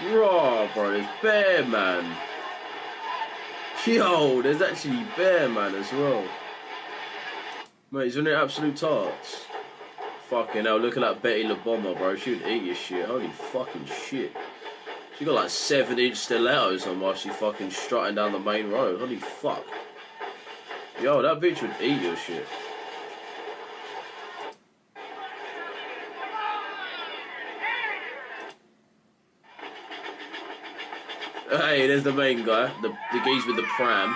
Raw, bro, there's Bear Man. Yo, there's actually Bear Man as well. Mate, he's on the absolute tarts. Fucking hell, look at that Betty La Bomber, bro. She would eat your shit. Holy fucking shit. She got like 7-inch stilettos on while she fucking strutting down the main road. Holy fuck. Yo, that bitch would eat your shit. Hey, there's the main guy, the geese with the pram.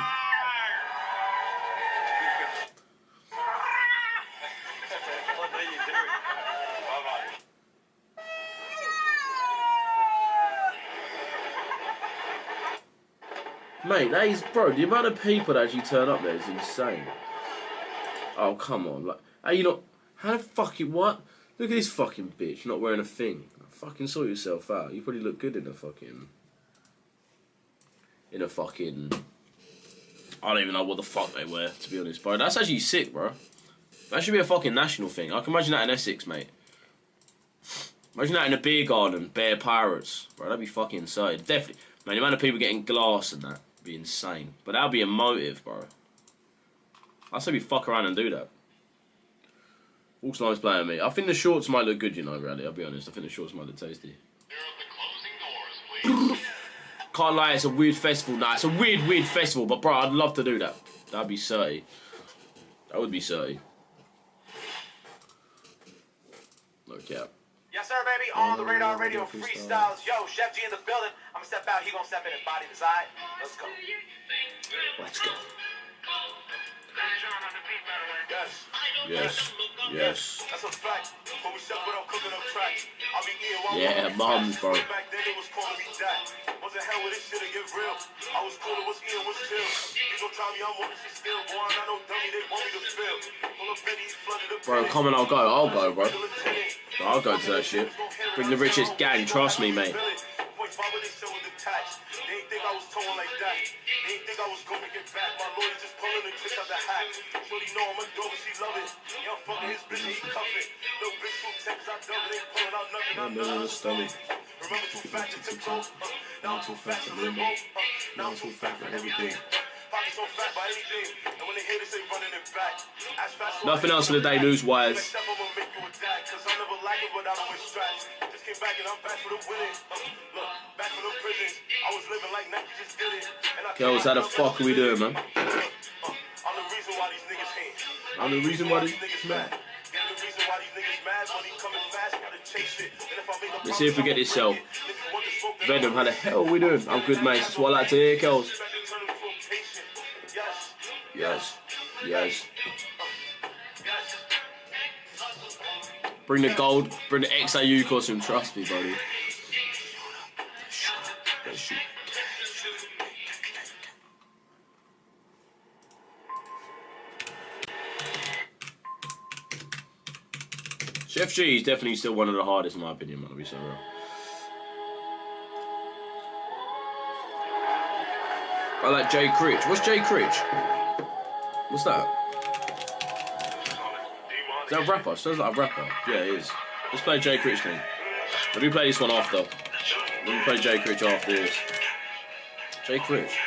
Mate, that is, bro, the amount of people that actually turn up there is insane. Oh, come on. Like, how you not, how the fucking, what? Look at this fucking bitch not wearing a thing. Fucking sort yourself out. You probably look good in a fucking, I don't even know what the fuck they wear, to be honest, bro. That's actually sick, bro. That should be a fucking national thing. I can imagine that in Essex, mate. Imagine that in a beer garden, Bear Pirates. Bro, that'd be fucking insane. Definitely. Man, the amount of people getting glass and that would be insane. But that'd be a motive, bro. I'd say we fuck around and do that. Walks nice playing me. I think the shorts might look good, you know, Bradley. I'll be honest. I think the shorts might look tasty. Can't lie, it's a weird festival. Nah, it's a weird festival. But, bro, I'd love to do that. That'd be 30. That would be 30. No cap. Yes, sir, baby. On the Radar Radio freestyles. Yo, Chef G in the building. I'm gonna step out. He gonna step in and body the side. Let's go. Let's go. Yes. Yes. That's a fact. When we step without cooking up tracks. I'll be eating while Yeah, mums, bro. back then it was calling me Jack. Wasn't hell with this shit to get real. I was cool, it was eating, was chill. You gon' tell me I'm on this still. Boy, I'm not no dummy, they want me to feel. Full of Benny's flooded the Bro, come on, I'll go, bro. I'll go to that shit. Bring the richest gang, trust me, mate. They ain't think I was towing like that. They ain't think I was gonna get back. My lawyer just pulling the trick out the hat. Shorty know I'm a dog and she love it. Yeah, I'm fucking his bitch and he cuff it. Little bitch from Texas, I dug it. Ain't pulling out nothing. I'm done in the stomach. Remember too fat to tiptoe. Now I'm too fat to limbo. Now I'm too fat for everything. Pockets so fat by anything. And when they hear this, they running it back. Nothing else for the day news-wise. Cause I never like it, but I don't wear straps. Just came back and I'm back for the winning. Look, back for the prisons. I was living like Nike just did it. Girls, how the fuck are we doing, man? I'm the reason why these niggas hate. I'm the reason why these niggas mad. Let's see if we get this cell. Venom, how the hell are we doing? I'm good, mate. That's what I like to hear, Kels. Yes. Yes. Bring the gold, bring the XAU costume, trust me, buddy. Chef G is definitely still one of the hardest in my opinion, man, I'll be so real. I like Jay Critch. What's Jay Critch? What's that? Is that a rapper? Sounds like a rapper. Yeah, it is. Let's play Jay Critch thing. Let me play this one after. Let me play Jay Critch after this. Jay Critch.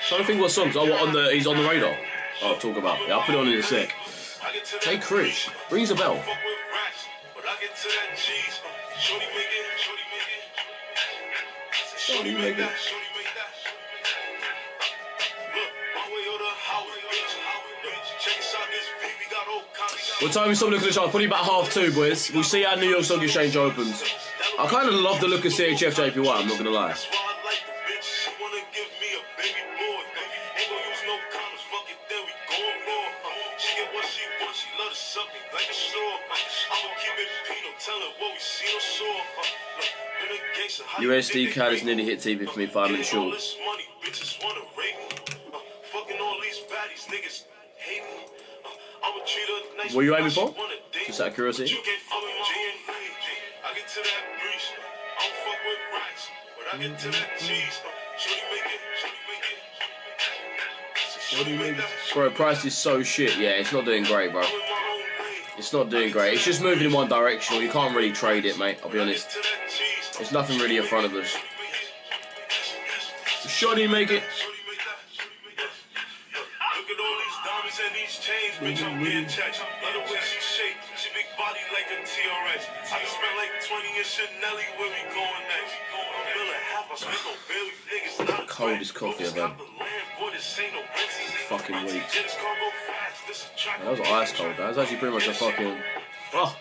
Trying to think what songs. Oh, what on the? He's on the radar. Oh, talk about. Yeah, I'll put it on in a sec. Jay Critch rings a bell. Shorty make it. What time is some looking at the chart? Probably about 1:30, boys. We'll see how New York Stock Exchange opens. I kind of love the look of CHF JPY, I'm not gonna lie. USD CAD is nearly hit TV for me, 5 minutes short. What are you aiming for? Just out of curiosity. Bro, price is so shit. Yeah, it's not doing great, bro. It's not doing great. It's just moving in one direction. You can't really trade it, mate. I'll be honest. There's nothing really in front of us. Shoddy make it. And these chains, bitch, I'm being checked. Love the way she shake, she big body like a TRX. I can spend like 20 in Chanel, where we going next? A mill and half, I spent on Bailey, niggas not Coldest coffee I've had. Fucking weak. That was ice cold. That was actually pretty much a fucking. Oh,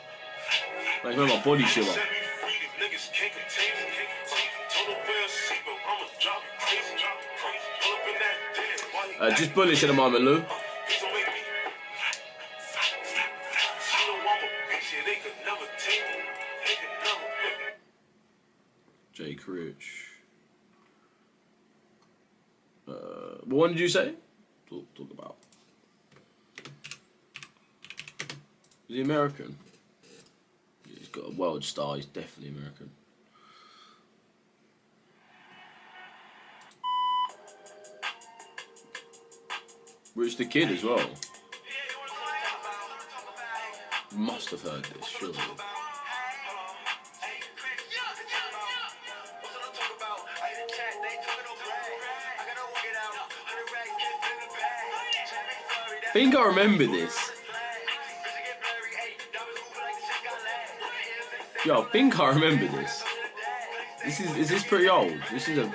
like made my body shiver. Just bullish at the moment, Lou. Jay Critch. What one did you say? Talk about. Is he American? Yeah, he's got a world star. He's definitely American. Rich the Kid as well. Must have heard this, surely. I think I remember this. Yo, I think I remember this. Is this pretty old? This is a.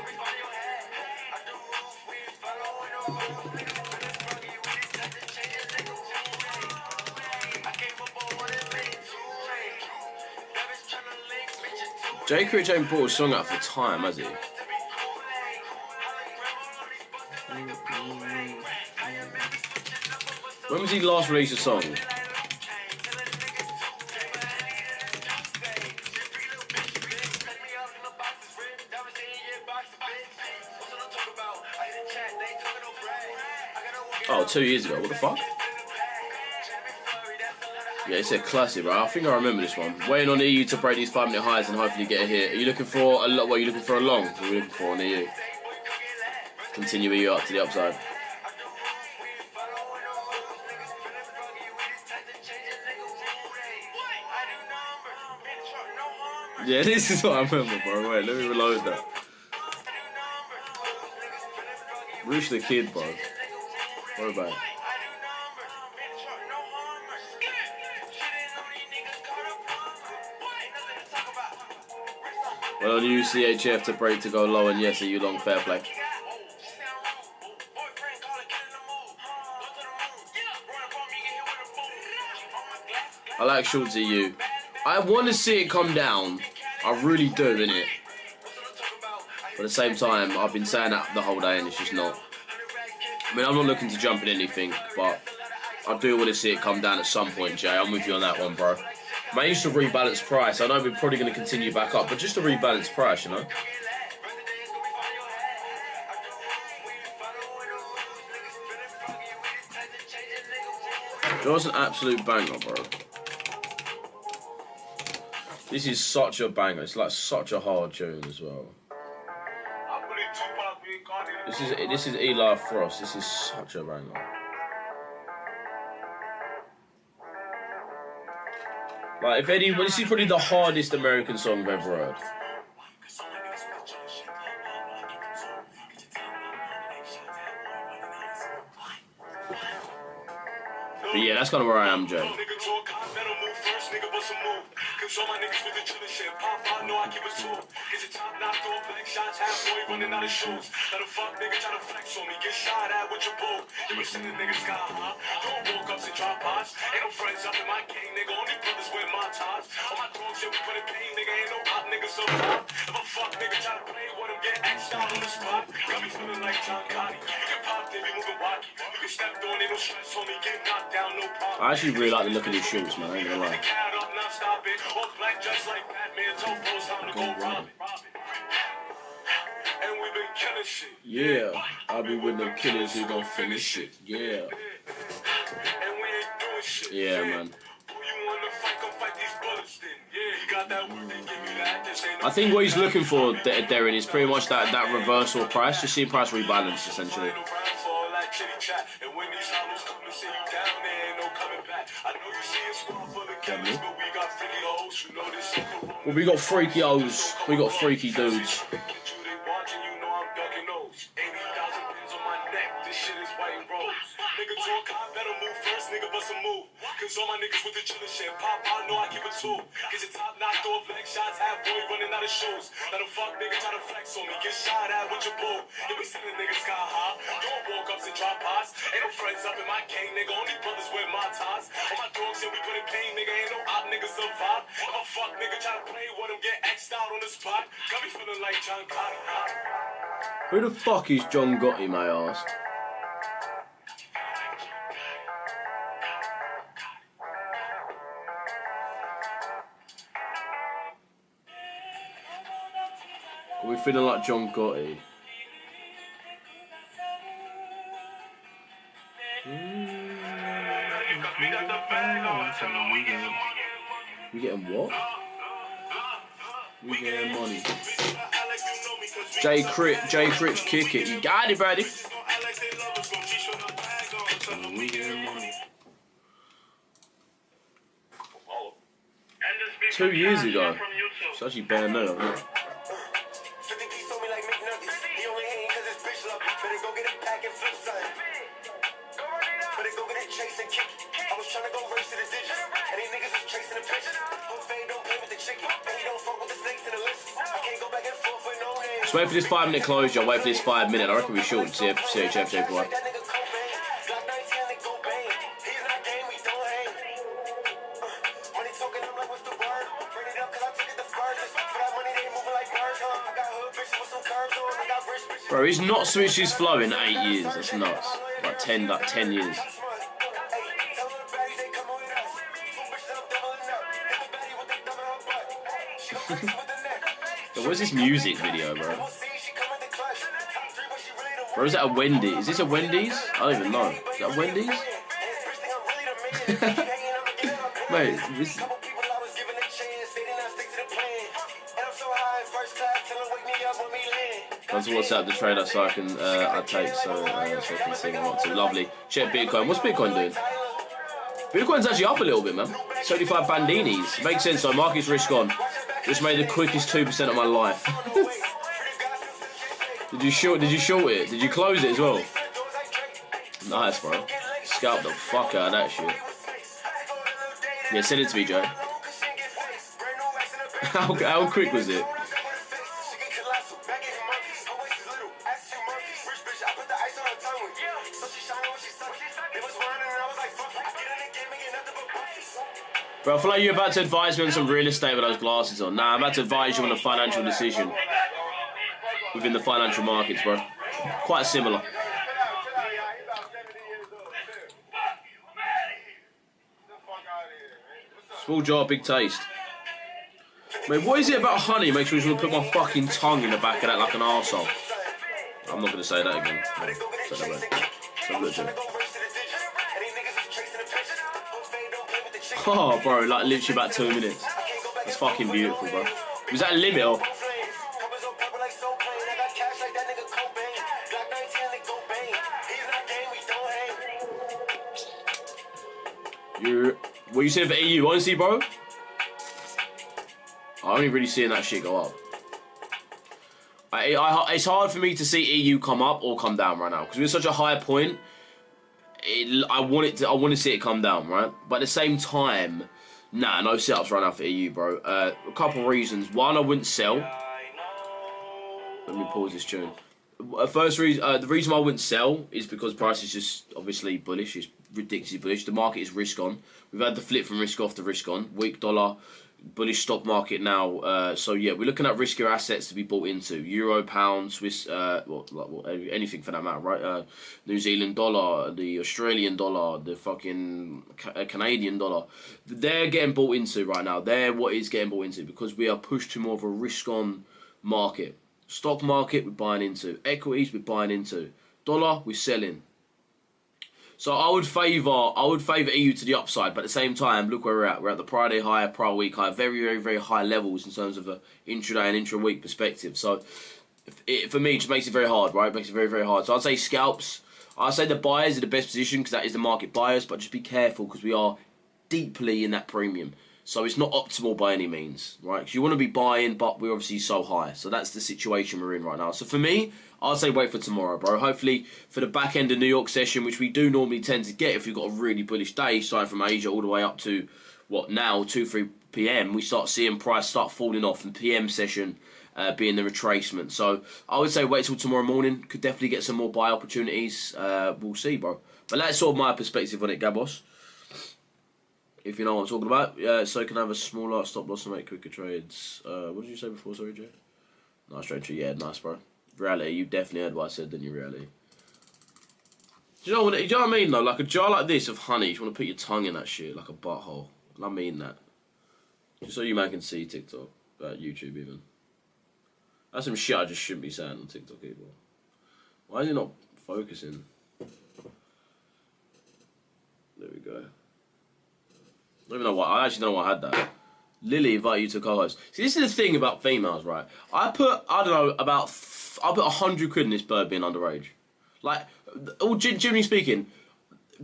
Jay Critch ain't brought a song out for time, has he? When was he last released a song? Oh, 2 years ago. What the fuck? Yeah, it's a classic, bro. I think I remember this one. Waiting on EU to break these 5-minute highs and hopefully get a hit. Are you looking for a lot? What are you looking for a long? What are you looking for on EU? Continue EU up to the upside. Yeah, this is what I remember, bro. Wait, let me reload that. Rich the Kid, bro. What about it? Well, on you, CHF to break to go low, and yes, are you long? Fair play. I like shorts EU. I want to see it come down. I really do, innit? But at the same time, I've been saying that the whole day, and it's just not. I mean, I'm not looking to jump in anything, but I do want to see it come down at some point, Jay. I'm with you on that one, bro. Man, used to rebalance price. I know we're probably going to continue back up, but just to rebalance price, you know? That was an absolute banger, bro. This is such a banger. It's like such a hard tune as well. This is Eli Frost. This is such a banger. Like, if any, well, this is probably the hardest American song I've ever heard. But yeah, that's kind of where I am, Jay. Cause all my niggas with the chillin' shit. Pop, know I keep it too. Get your top knocked off, black shots, halfway running out of shoes. Let a fuck nigga try to flex on me. Get shot at with your bull. You been sending niggas sky high. Don't walk ups and drop pots. Ain't no friends up in my gang, nigga. Only brothers with my ties. All my dogs, yeah, we put in pain, nigga. Ain't no hot niggas so far. If a fuck nigga try to play with him, get X'd out on the spot. Got me feeling like John Gotti. You can pop, they be moving wacky. You can step on, ain't no stress on me. Get knocked down, no problem. I actually really like the look of these shorts, man. I ain't gonna lie. Stop it. All black just like Batman. Told bros time to go rob it. And we been killing shit. Yeah, I'll be with them killers who gon' finish it. Yeah. And we ain't doing shit. Yeah, man. Who you wanna fight? Come fight these bullets then. Yeah, he got that work. They give me that. This ain't no I think what he's looking for, Darren, is pretty much that reversal of price. Just seeing price rebalance, essentially. And when these hollows come to see you down, there ain't no coming back. I know you see a squad full of killers, but we got freaky hoes. You know this shit for real. Well, we got freaky hoes. We got freaky dudes. They watching, you know I'm ducking those. 80,000 pins on my neck. This shit is white and rose. Nigga talk hot, better move first, nigga bust a move. Cause all my niggas with the chillin' shit. Pop, know I keep it too. Get your top knocked off, leg shots, halfway running out of shoes. Let a fuck nigga try to flex on me. Get shot at with your bull. You be sending niggas sky high. Don't walk ups and drop pots. Ain't no friends up in my gang, nigga. Only brothers with my ties. All my dogs, yeah, we put in pain, nigga. Ain't no op niggas survive. If a fuck nigga try to play with him, get X'd out on the spot. Got me feeling like John Gotti. Who the fuck is John Gotti, may I ask? Are we feeling like John Gotti? We getting what? We getting money. Jay Critch, kick it. You got it, buddy. We getting money. 2 years ago. It's actually bare new, isn't it? Just wait for this 5 minute closure, wait for this 5 minute. I reckon we should see if CHF take one. Bro, he's not switched his flow in 8 years. That's nuts. Like 10 years. Where's this music video, bro? Bro, is that a Wendy's? Is this a Wendy's? I don't even know. Is that Wendy's? Mate, this... Let's WhatsApp the trader so I can I take so I can see what I want to. Lovely. Check Bitcoin. What's Bitcoin doing? Bitcoin's actually up a little bit, man. 75 bandinis. Makes sense though. Market's risk on. Just made the quickest 2% of my life. Did you short it? Did you close it as well? Nice, bro. Scalp the fuck out of that shit. Yeah, send it to me, Joe. How quick was it? Bro, I feel like you're about to advise me on some real estate with those glasses on. Nah, I'm about to advise you on a financial decision within the financial markets, bro. Quite similar. Small jar, big taste. Mate, what is it about honey makes me just want to put my fucking tongue in the back of that like an arsehole? I'm not going to say that again. No, say that again. So good, Joe. Oh, bro, like literally about 2 minutes. That's fucking beautiful, bro. Was that a limit or? What you saying for EU? Honestly, bro, I'm only really seeing that shit go up. It's hard for me to see EU come up or come down right now because we're such a high point. I want to see it come down, right? But at the same time, nah, no setups right now for EU, bro. A couple of reasons. One, I wouldn't sell. Let me pause this tune. First reason, the reason why I wouldn't sell is because price is just obviously bullish. It's ridiculously bullish. The market is risk on. We've had the flip from risk off to risk on. Weak dollar, bullish stock market now. So yeah, we're looking at riskier assets to be bought into. Euro, pound, Swiss, anything for that matter, right? New Zealand dollar, the Australian dollar, the fucking Canadian dollar. They're getting bought into right now. They're what is getting bought into because we are pushed to more of a risk on market. Stock market, we're buying into. Equities, we're buying into. Dollar, we're selling. So I would favour EU to the upside, but at the same time, look where we're at. We're at the Friday high, prior week high, very, very, very high levels in terms of a intraday and intra-week perspective. So for me, it just makes it very hard, right? It makes it very, very hard. So I'd say scalps. I'd say the buyers are the best position because that is the market bias, but just be careful because we are deeply in that premium. So it's not optimal by any means, right? Because you want to be buying, but we're obviously so high. So that's the situation we're in right now. So for me, I'll say wait for tomorrow, bro. Hopefully for the back end of New York session, which we do normally tend to get if we've got a really bullish day, starting from Asia all the way up to, what, now, 2-3 p.m., we start seeing price start falling off and PM session being the retracement. So I would say wait till tomorrow morning. Could definitely get some more buy opportunities. We'll see, bro. But that's sort of my perspective on it, Gabos. If you know what I'm talking about. So you can have a smaller stop loss and make quicker trades. What did you say before, sorry, Jay? Nice trade tree. Yeah, nice, bro. Reality, you definitely heard what I said, didn't you, reality? Do you know what I mean, though? Like a jar like this of honey, you want to put your tongue in that shit, like a butthole. I mean that. Just so you man can see TikTok, YouTube even. That's some shit I just shouldn't be saying on TikTok either. Why is it not focusing? There we go. I don't even know why. I actually don't know why I had that. Lily invite you to co-host. See, this is the thing about females, right? I put 100 quid in this bird being underage. Like, generally speaking,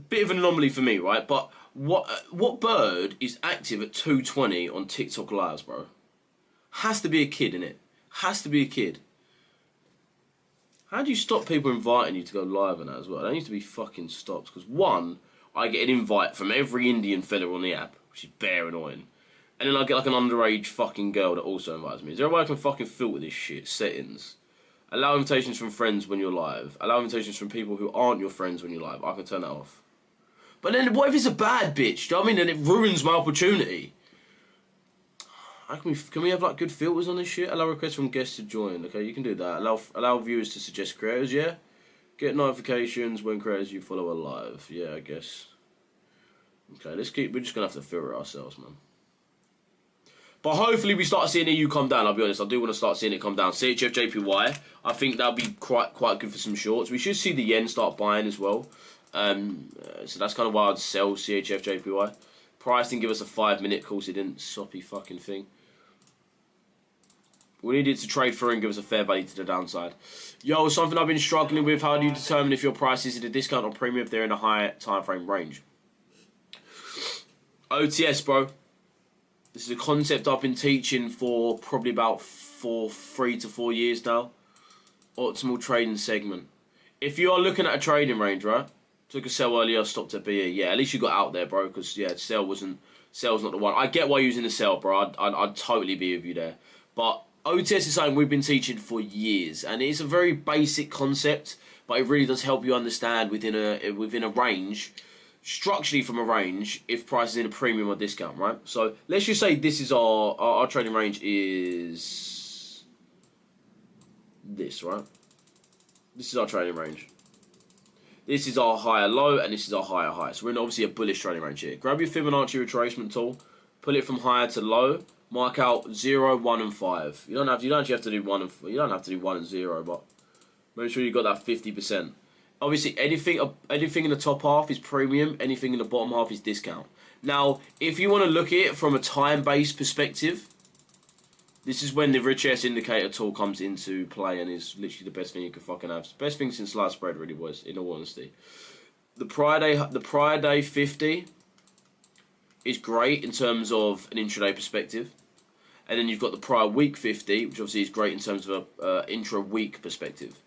bit of an anomaly for me, right? But what bird is active at 2:20 on TikTok lives, bro? Has to be a kid, innit? Has to be a kid. How do you stop people inviting you to go live on that as well? That needs to be fucking stopped. Because one, I get an invite from every Indian fella on the app, which is bare annoying. And then I get like an underage fucking girl that also invites me. Is there a way I can fucking filter this shit? Settings. Allow invitations from friends when you're live. Allow invitations from people who aren't your friends when you're live. I can turn that off. But then what if it's a bad bitch? Do you know what I mean? Then it ruins my opportunity. How can we have like good filters on this shit? Allow requests from guests to join. Okay, you can do that. Allow viewers to suggest creators, yeah? Get notifications when creators you follow are live. Yeah, I guess. Okay, we're just going to have to filter it ourselves, man. But hopefully we start seeing EU come down, I'll be honest. I do want to start seeing it come down. CHF JPY, I think that'll be quite good for some shorts. We should see the yen start buying as well. So that's kind of why I'd sell CHF JPY. Price didn't give us a 5-minute, of course it didn't. Soppy fucking thing. We needed to trade through and give us a fair value to the downside. Yo, something I've been struggling with. How do you determine if your price is at a discount or premium if they're in a higher time frame range? OTS, bro. This is a concept I've been teaching for probably about 3 to 4 years now. Optimal trading segment. If you are looking at a trading range, right? Took a sell earlier, stopped at BE. Yeah, at least you got out there, bro. Because yeah, sell's not the one. I get why you're using the sell, bro. I'd totally be with you there. But OTS is something we've been teaching for years, and it's a very basic concept, but it really does help you understand within a range. Structurally from a range, if price is in a premium or discount, right? So let's just say this is our trading range is this, right? This is our trading range. This is our higher low, and this is our higher high. So we're in obviously a bullish trading range here. Grab your Fibonacci retracement tool, pull it from higher to low, mark out 0, 1, and 5. You don't actually have to do 1 and 4. You don't have to do 1 and 0, but make sure you got that 50%. Obviously, anything in the top half is premium. Anything in the bottom half is discount. Now, if you want to look at it from a time-based perspective, this is when the Richesse indicator tool comes into play and is literally the best thing you could fucking have. It's the best thing since slice spread, really was, in all honesty. The prior day 50 is great in terms of an intraday perspective. And then you've got the prior week 50, which obviously is great in terms of a intra-week perspective.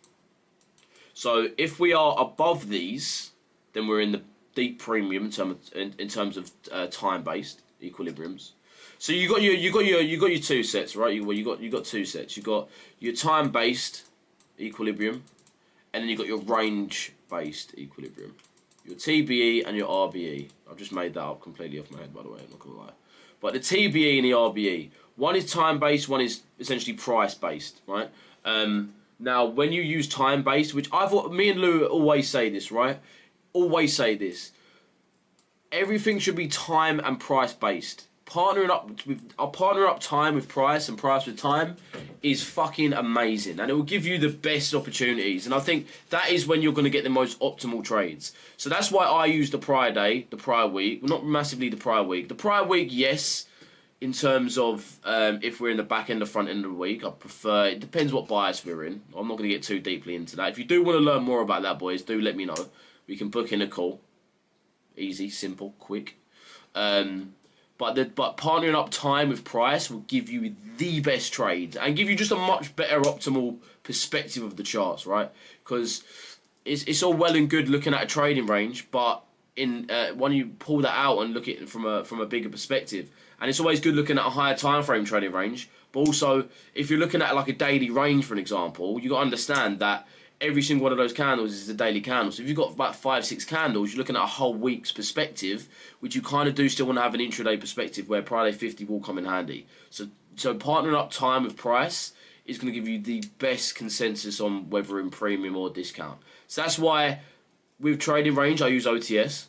So if we are above these, then we're in the deep premium in terms of time-based equilibriums. So you got your two sets, right? You got two sets. You got your time-based equilibrium, and then you got your range-based equilibrium. Your TBE and your RBE. I've just made that up completely off my head, by the way. I'm not gonna lie. But the TBE and the RBE, one is time-based, one is essentially price-based, right? Now, when you use time-based, which me and Lou always say this, right? Always say this. Everything should be time and price-based. Partnering up time with price and price with time is fucking amazing, and it will give you the best opportunities. And I think that is when you're going to get the most optimal trades. So that's why I use the prior day, the prior week. Well, not massively the prior week. The prior week, yes, in terms of if we're in the back end or front end of the week, I prefer. It depends what bias we're in. I'm not going to get too deeply into that. If you do want to learn more about that, boys, do let me know. We can book in a call. Easy, simple, quick. But partnering up time with price will give you the best trades and give you just a much better optimal perspective of the charts, right? Because it's all well and good looking at a trading range, but when you pull that out and look at it from a bigger perspective, and it's always good looking at a higher time frame trading range. But also, if you're looking at like a daily range, for an example, you got to understand that every single one of those candles is a daily candle. So if you've got about 5-6 candles, you're looking at a whole week's perspective, which you kind of do still want to have an intraday perspective where Friday 50 will come in handy. So partnering up time with price is going to give you the best consensus on whether in premium or discount. So that's why with trading range, I use OTS.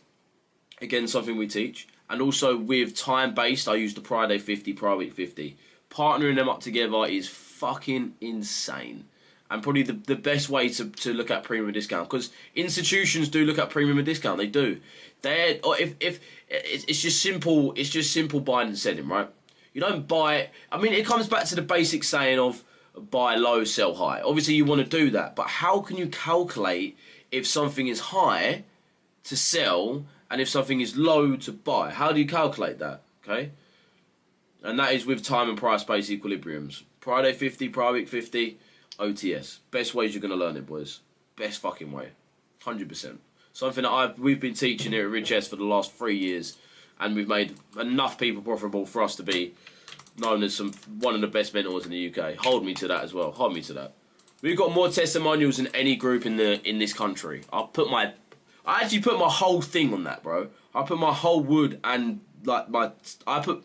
Again, something we teach. And also with time-based, I use the Friday 50, prior week 50. Partnering them up together is fucking insane. And probably the best way to look at premium and discount, because institutions do look at premium and discount. They do. If it's just simple buying and selling, right? You don't buy. I mean, it comes back to the basic saying of buy low, sell high. Obviously, you want to do that, but how can you calculate if something is high to sell and if something is low to buy? How do you calculate that? Okay, and that is with time and price based equilibriums. Friday 50, prior week 50. OTS. Best ways you're going to learn it, boys. Best fucking way. 100%. Something that we've been teaching here at Richesse for the last 3 years, and we've made enough people profitable for us to be known as one of the best mentors in the UK. Hold me to that as well. Hold me to that. We've got more testimonials than any group in this country. I actually put my whole thing on that, bro. I put my whole wood and like I put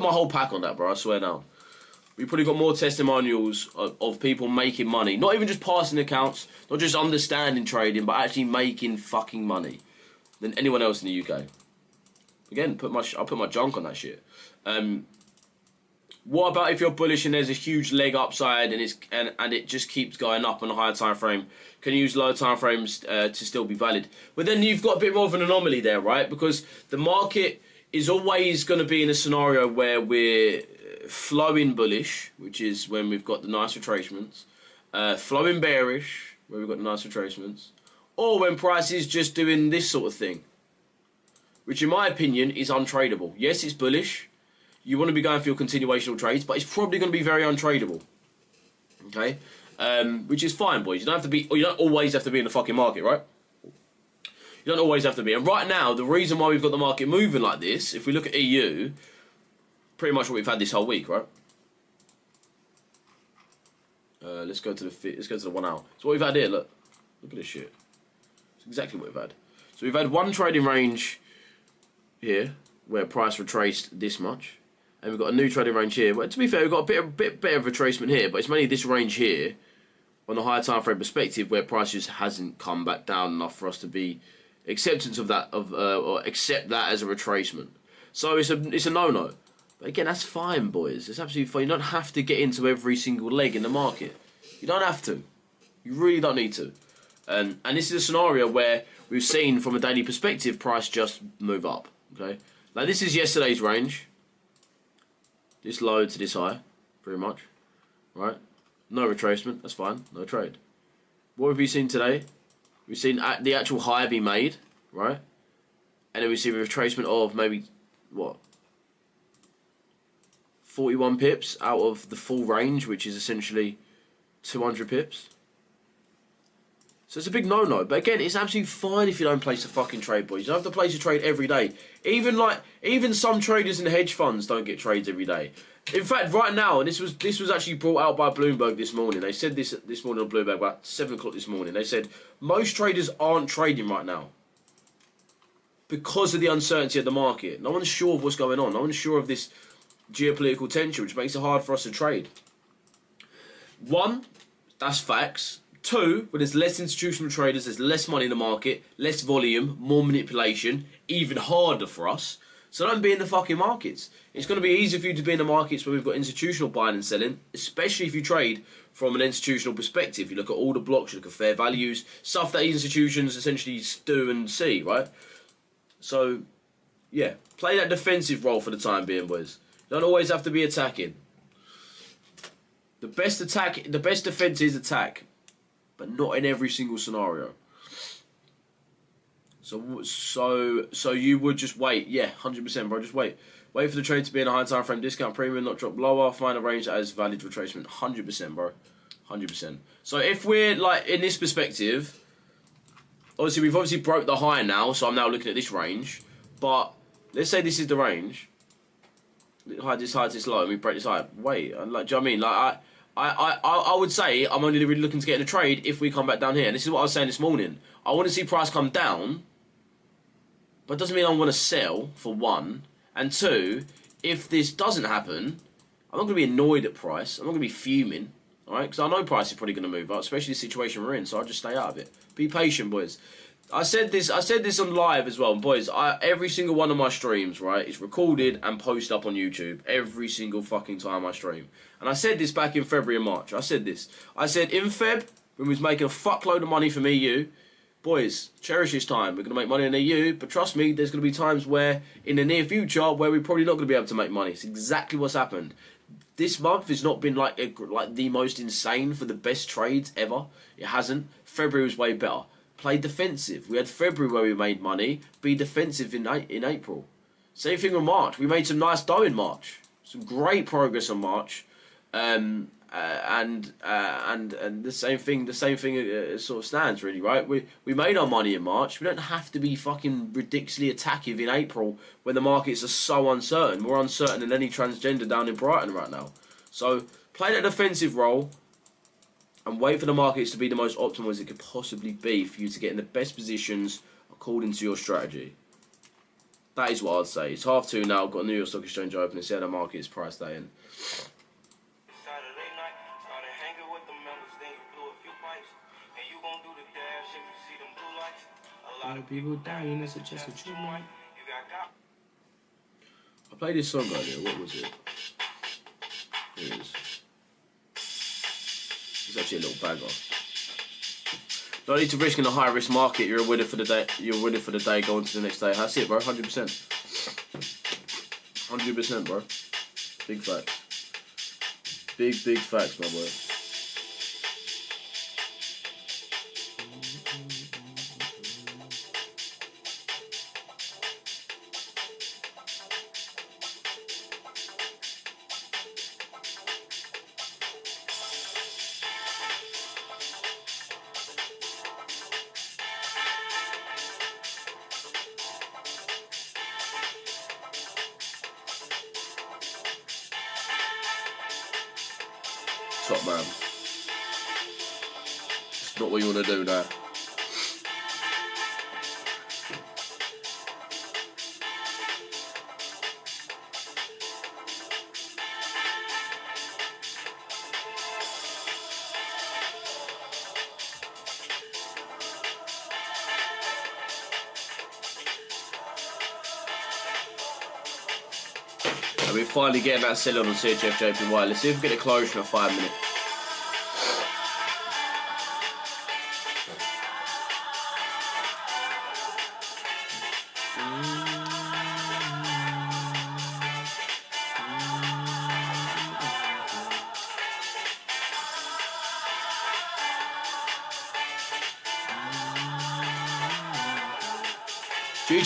my whole pack on that, bro. I swear down. We've probably got more testimonials of people making money. Not even just passing accounts, not just understanding trading, but actually making fucking money than anyone else in the UK. Again, I'll put my junk on that shit. What about if you're bullish and there's a huge leg upside and it just keeps going up on a higher time frame? Can you use lower time frames to still be valid? But then you've got a bit more of an anomaly there, right? Because the market is always going to be in a scenario where we're flowing bullish, which is when we've got the nice retracements, flowing bearish, where we've got the nice retracements, or when price is just doing this sort of thing, which in my opinion is untradeable. Yes, it's bullish. You want to be going for your continuational trades, but it's probably going to be very untradeable. Okay, which is fine, boys. You don't always have to be in the fucking market, right? You don't always have to be. And right now, the reason why we've got the market moving like this, if we look at EU, pretty much what we've had this whole week, right? Let's go to the 1 hour. So what we've had here, look at this shit. It's exactly what we've had. So we've had one trading range here where price retraced this much, and we've got a new trading range here. But to be fair, we've got a bit better of retracement here, but it's mainly this range here on a higher time frame perspective where price just hasn't come back down enough for us to be acceptance of that or accept that as a retracement. So it's a no-no. But again, that's fine, boys. It's absolutely fine. You don't have to get into every single leg in the market. You don't have to. You really don't need to. And this is a scenario where we've seen, from a daily perspective, price just move up. Okay. Now this is yesterday's range. This low to this high, pretty much. Right. No retracement. That's fine. No trade. What have we seen today? We've seen the actual high be made, right? And then we see a retracement of maybe what? 41 pips out of the full range, which is essentially 200 pips. So it's a big no-no. But again, it's absolutely fine if you don't place a fucking trade, boys. You don't have to place a trade every day. Even some traders in hedge funds don't get trades every day. In fact, right now, and this was actually brought out by Bloomberg this morning. They said this morning on Bloomberg about 7 o'clock this morning. They said most traders aren't trading right now because of the uncertainty of the market. No one's sure of what's going on. No one's sure of this geopolitical tension, which makes it hard for us to trade. One, that's facts. Two, when there's less institutional traders, there's less money in the market, less volume, more manipulation, even harder for us. So don't be in the fucking markets. It's going to be easier for you to be in the markets where we've got institutional buying and selling, especially if you trade from an institutional perspective. You look at all the blocks, you look at fair values, stuff that institutions essentially do and see, right? So, yeah, play that defensive role for the time being, boys. You don't always have to be attacking. The best defense is attack, but not in every single scenario. So you would just wait. Yeah, 100%, bro. Just wait. Wait for the trade to be in a high time frame discount premium, not drop lower. Find a range that has valid retracement. 100%, bro. 100%. So if we're like in this perspective, obviously we've broke the high now. So I'm now looking at this range. But let's say this is the range. This high, this low, and we break this high. Wait, like, do you know what I mean? Like I would say I'm only really looking to get in a trade if we come back down here. And this is what I was saying this morning. I want to see price come down. But it doesn't mean I want to sell, for one. And two, if this doesn't happen, I'm not going to be annoyed at price. I'm not going to be fuming. Alright? Because I know price is probably going to move up, especially the situation we're in. So I'll just stay out of it. Be patient, boys. I said this on live as well. Boys, every single one of my streams, right, is recorded and posted up on YouTube. Every single fucking time I stream. And I said this back in February and March. I said this. I said in Feb, when we was making a fuckload of money from EU, boys, cherish this time. We're going to make money in the EU, but trust me, there's going to be times where, in the near future, where we're probably not going to be able to make money. It's exactly what's happened. This month has not been like the most insane for the best trades ever. It hasn't. February was way better. Play defensive. We had February where we made money. Be defensive in April. Same thing with March. We made some nice dough in March. Some great progress on March. And the same thing sort of stands, really, right? We made our money in March. We don't have to be fucking ridiculously attackive in April when the markets are so uncertain. More uncertain than any transgender down in Brighton right now. So play that defensive role and wait for the markets to be the most optimal as it could possibly be for you to get in the best positions according to your strategy. That is what I'd say. It's 2:30 now. I've got New York Stock Exchange open. It's how the market is priced that in. A lot of people dying, that's just a true mind. I played this song earlier. What was it? Here it is. It's actually a little bagger. No need to risk in a high risk market. You're a winner for the day. You're a winner for the day. Go on to the next day. That's it, bro. 100%. 100%, bro. Big facts. Big facts, my boy. Top man. It's not what you want to do now. And we're finally getting that sell on CHF JPY. Let's see if we get a closure in a 5 minute.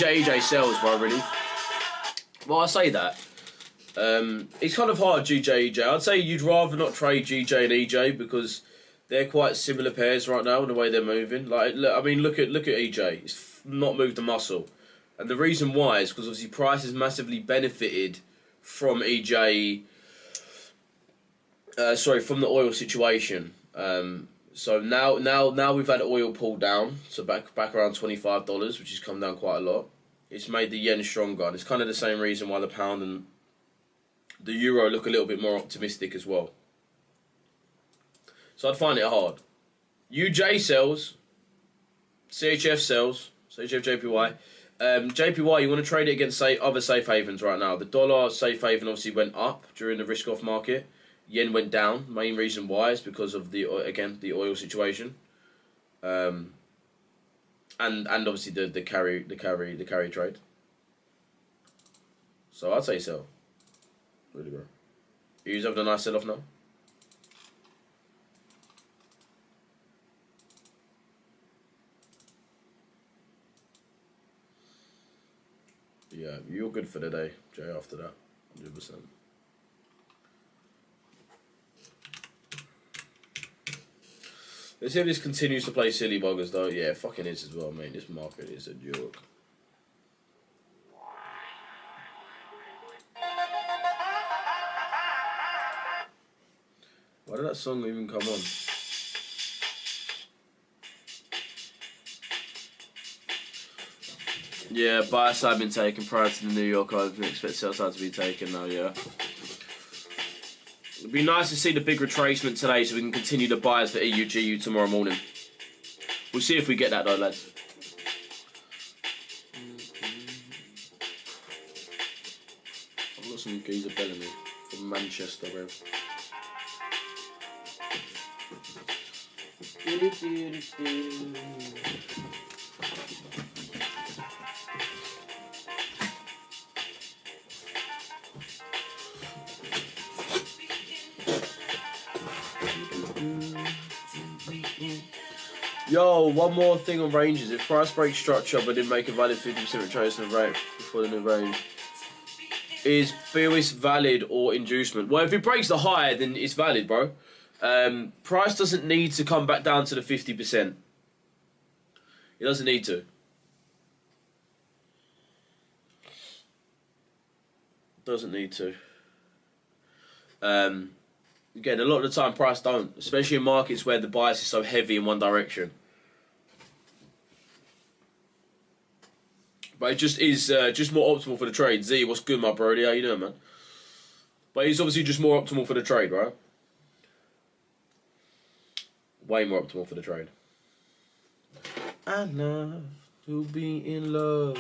EJ sells, bro, really. Well, I say that. It's kind of hard, GJ, EJ. I'd say you'd rather not trade GJ and EJ because they're quite similar pairs right now in the way they're moving. Like, I mean, look at EJ. It's not moved a muscle, and the reason why is because obviously Price has massively benefited from EJ. From the oil situation. So now we've had oil pull down, so back around $25, which has come down quite a lot. It's made the yen stronger, and it's kind of the same reason why the pound and the euro look a little bit more optimistic as well. So I'd find it hard. UJ sells, CHF sells, CHF JPY. JPY, you want to trade it against other safe havens right now. The dollar safe haven obviously went up during the risk-off market. Yen went down. Main reason why is because of the oil situation, and obviously the carry trade. So I'd say sell. Really, bro. You having a nice sell off now. Yeah, you're good for the day, Jay. After that, 100%. Let's see if this continues to play silly buggers though. Yeah, it fucking is as well, mate. This market is a joke. Why did that song even come on? Yeah, buy side been taken prior to the New York Open. Expect sell side to be taken now, yeah. It'd be nice to see the big retracement today so we can continue the buys for EUGU tomorrow morning. We'll see if we get that though, lads. I've got some geezer Bellamy from Manchester, bro. Yo, one more thing on ranges. If price breaks structure but didn't make a valid 50% retracement rate before the new range, is BOS valid or inducement? Well, if it breaks the high, then it's valid, bro. Price doesn't need to come back down to the 50%. It doesn't need to. Doesn't need to. Again, a lot of the time, price don't, especially in markets where the bias is so heavy in one direction. But it just is just more optimal for the trade. Z, what's good, my brody? How you doing, man? But it's obviously just more optimal for the trade, right? Way more optimal for the trade. I love to be in love.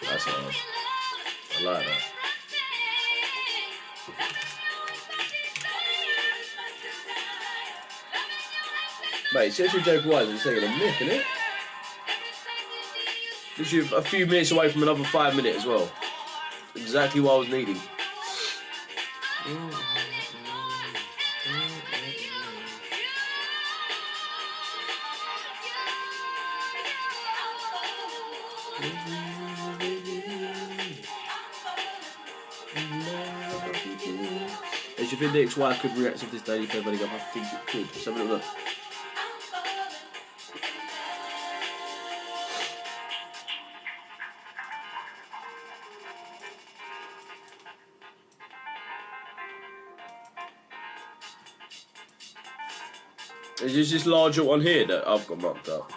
That's hard. I like that. Mate, seriously, Joe Wise is taking a mick, isn't it? Literally a few minutes away from another 5 minutes as well. Exactly what I was needing. As you think the XY could react if this daily fair value up? I think it could. Let's have a little look. Is this larger one here that I've got marked up?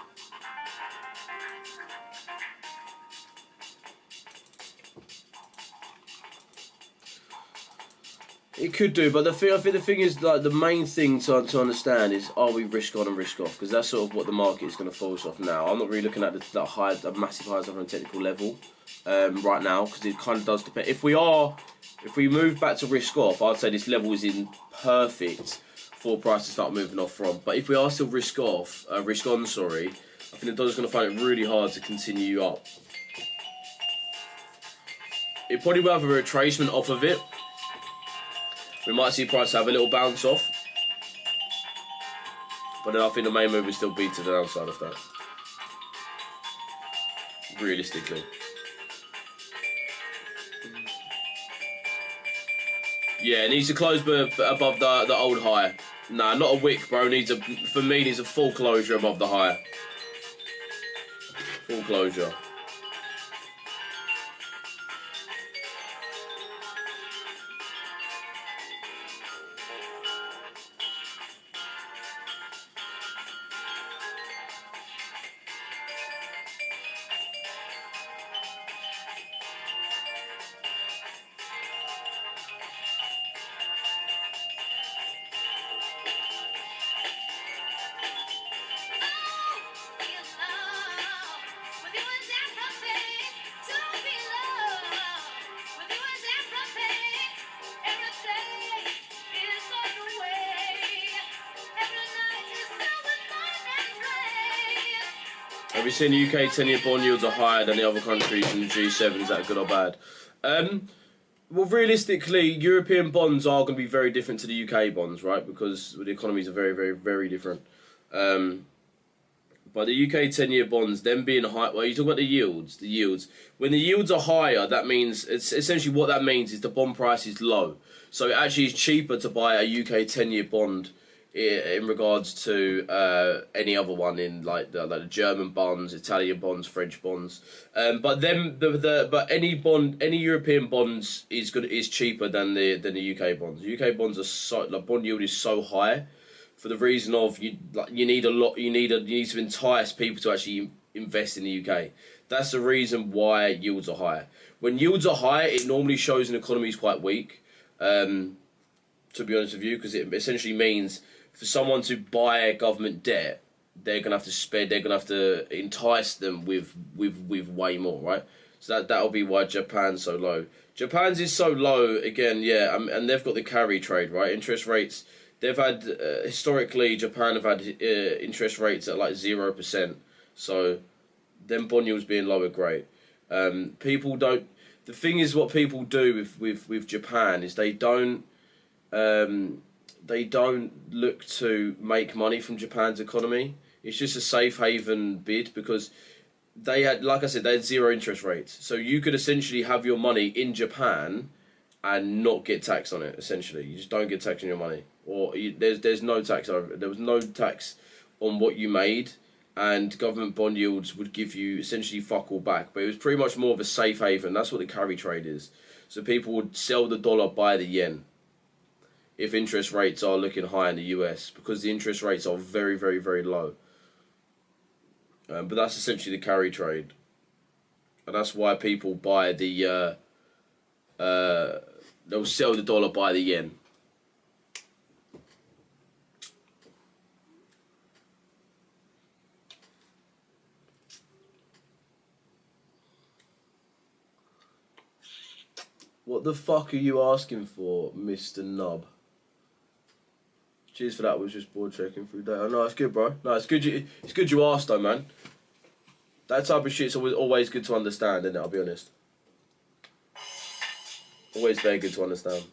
It could do, but I think the thing is, like, the main thing to understand is, are we risk on and risk off? Because that's sort of what the market is going to force off now. I'm not really looking at the massive highs on a technical level right now, because it kind of does depend. If we move back to risk off, I'd say this level is in perfect for price to start moving off from. But if we are still risk on, I think the dollar's going to find it really hard to continue up. It probably will have a retracement off of it. We might see price have a little bounce off. But then I think the main move will still be to the downside of that. Realistically. Yeah, it needs to close above the old high. Nah, not a wick, bro. For me, needs a full closure above the high. Full closure. Have you seen the UK 10-year bond yields are higher than the other countries in the G7? Is that good or bad? Well, realistically, European bonds are going to be very different to the UK bonds, right? Because the economies are very, very, very different. But the UK 10-year bonds, them being high... Well, you talk about the yields. When the yields are higher, that means... It's essentially what that means is the bond price is low. So it actually is cheaper to buy a UK 10-year bond in regards to any other one in like the German bonds, Italian bonds, French bonds. But then any European bonds is cheaper than the UK bonds. The UK bonds are so bond yield is so high for the reason of you need to entice people to actually invest in the UK. That's the reason why yields are high. When yields are high, it normally shows an economy is quite weak. To be honest with you, because it essentially means for someone to buy government debt, they're gonna have to spend. They're gonna have to entice them with way more, right? So that'll be why Japan's so low. Japan's is so low again, yeah, and they've got the carry trade, right? Interest rates. They've had historically, Japan have had interest rates at like 0%. So them bond yields being low are great. People don't. The thing is, what people do with Japan is they don't look to make money from Japan's economy. It's just a safe haven bid because they had, like I said, they had zero interest rates. So you could essentially have your money in Japan and not get taxed on it, essentially. You just don't get taxed on your money. There's no tax over it. There was no tax on what you made, and government bond yields would give you essentially fuck all back. But it was pretty much more of a safe haven. That's what the carry trade is. So people would sell the dollar, buy the yen, if interest rates are looking high in the US, because the interest rates are very, very, very low. But that's essentially the carry trade. And that's why people buy they'll sell the dollar, buy the yen. What the fuck are you asking for, Mr. Nub? Cheers for that. Was just board checking through data. No, it's good, bro. No, it's good. It's good you asked, though, man. That type of shit's always good to understand, isn't it? I'll be honest. Always very good to understand.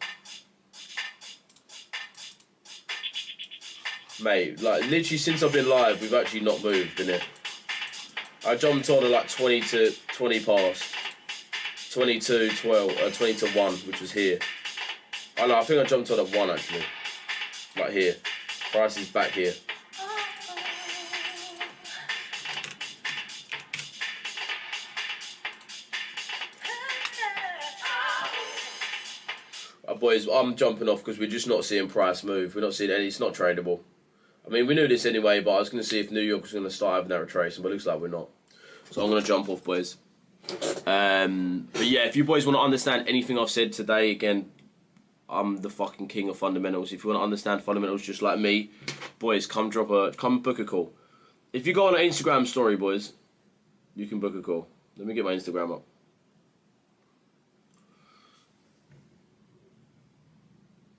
Mate, like literally since I've been live, we've actually not moved, innit? I jumped on at like 20 past. 20 to 1, which was here. I know, I think I jumped on at 1 actually. Like here. Price is back here. Boys, I'm jumping off because we're just not seeing price move. We're not seeing any, it's not tradable. I mean, we knew this anyway, but I was going to see if New York was going to start having that retracing, but it looks like we're not. So I'm going to jump off, boys. But yeah, if you boys want to understand anything I've said today, again, I'm the fucking king of fundamentals. If you want to understand fundamentals just like me, boys, come book a call. If you go on an Instagram story, boys, you can book a call. Let me get my Instagram up.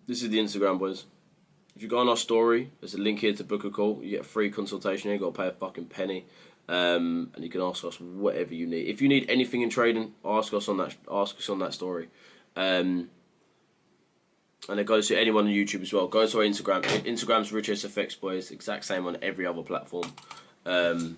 This is the Instagram, boys. If you go on our story, there's a link here to book a call. You get a free consultation. You ain't got to pay a fucking penny. And you can ask us whatever you need. If you need anything in trading, ask us on that story. And it goes to anyone on YouTube as well. Go to our Instagram. Instagram's Richesse FX, boys. Exact same on every other platform. And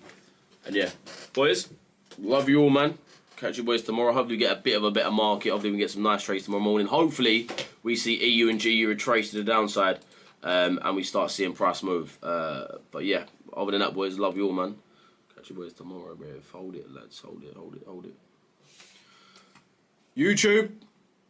yeah, boys, love you all, man. Catch you boys tomorrow. Hopefully we get a bit of a better market. Hopefully we get some nice trades tomorrow morning. Hopefully we see EU and GU retrace to the downside. And we start seeing price move. But yeah, other than that, boys, love you all, man. Catch you boys tomorrow, bro. Hold it, lads. Hold it. YouTube,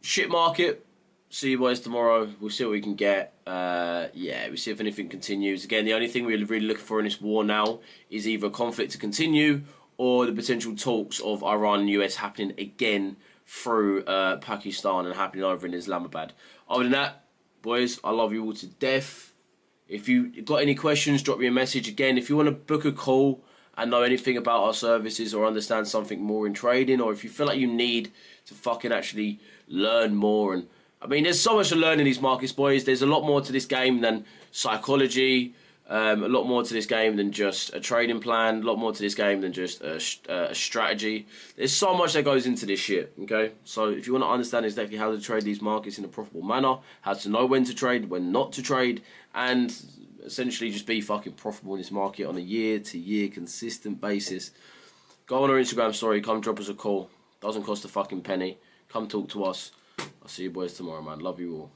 shit market. See you boys tomorrow. We'll see what we can get. Yeah, we'll see if anything continues. Again, the only thing we're really looking for in this war now is either conflict to continue or the potential talks of Iran and US happening again through Pakistan and happening over in Islamabad. Other than that, boys, I love you all to death. If you got any questions, drop me a message. Again, if you want to book a call and know anything about our services or understand something more in trading, or if you feel like you need to fucking actually learn more, and I mean, there's so much to learn in these markets, boys. There's a lot more to this game than psychology, a lot more to this game than just a trading plan, a lot more to this game than just a strategy. There's so much that goes into this shit, okay? So if you want to understand exactly how to trade these markets in a profitable manner, how to know when to trade, when not to trade, and essentially just be fucking profitable in this market on a year-to-year consistent basis, go on our Instagram story, come drop us a call. Doesn't cost a fucking penny. Come talk to us. I'll see you boys tomorrow, man. Love you all.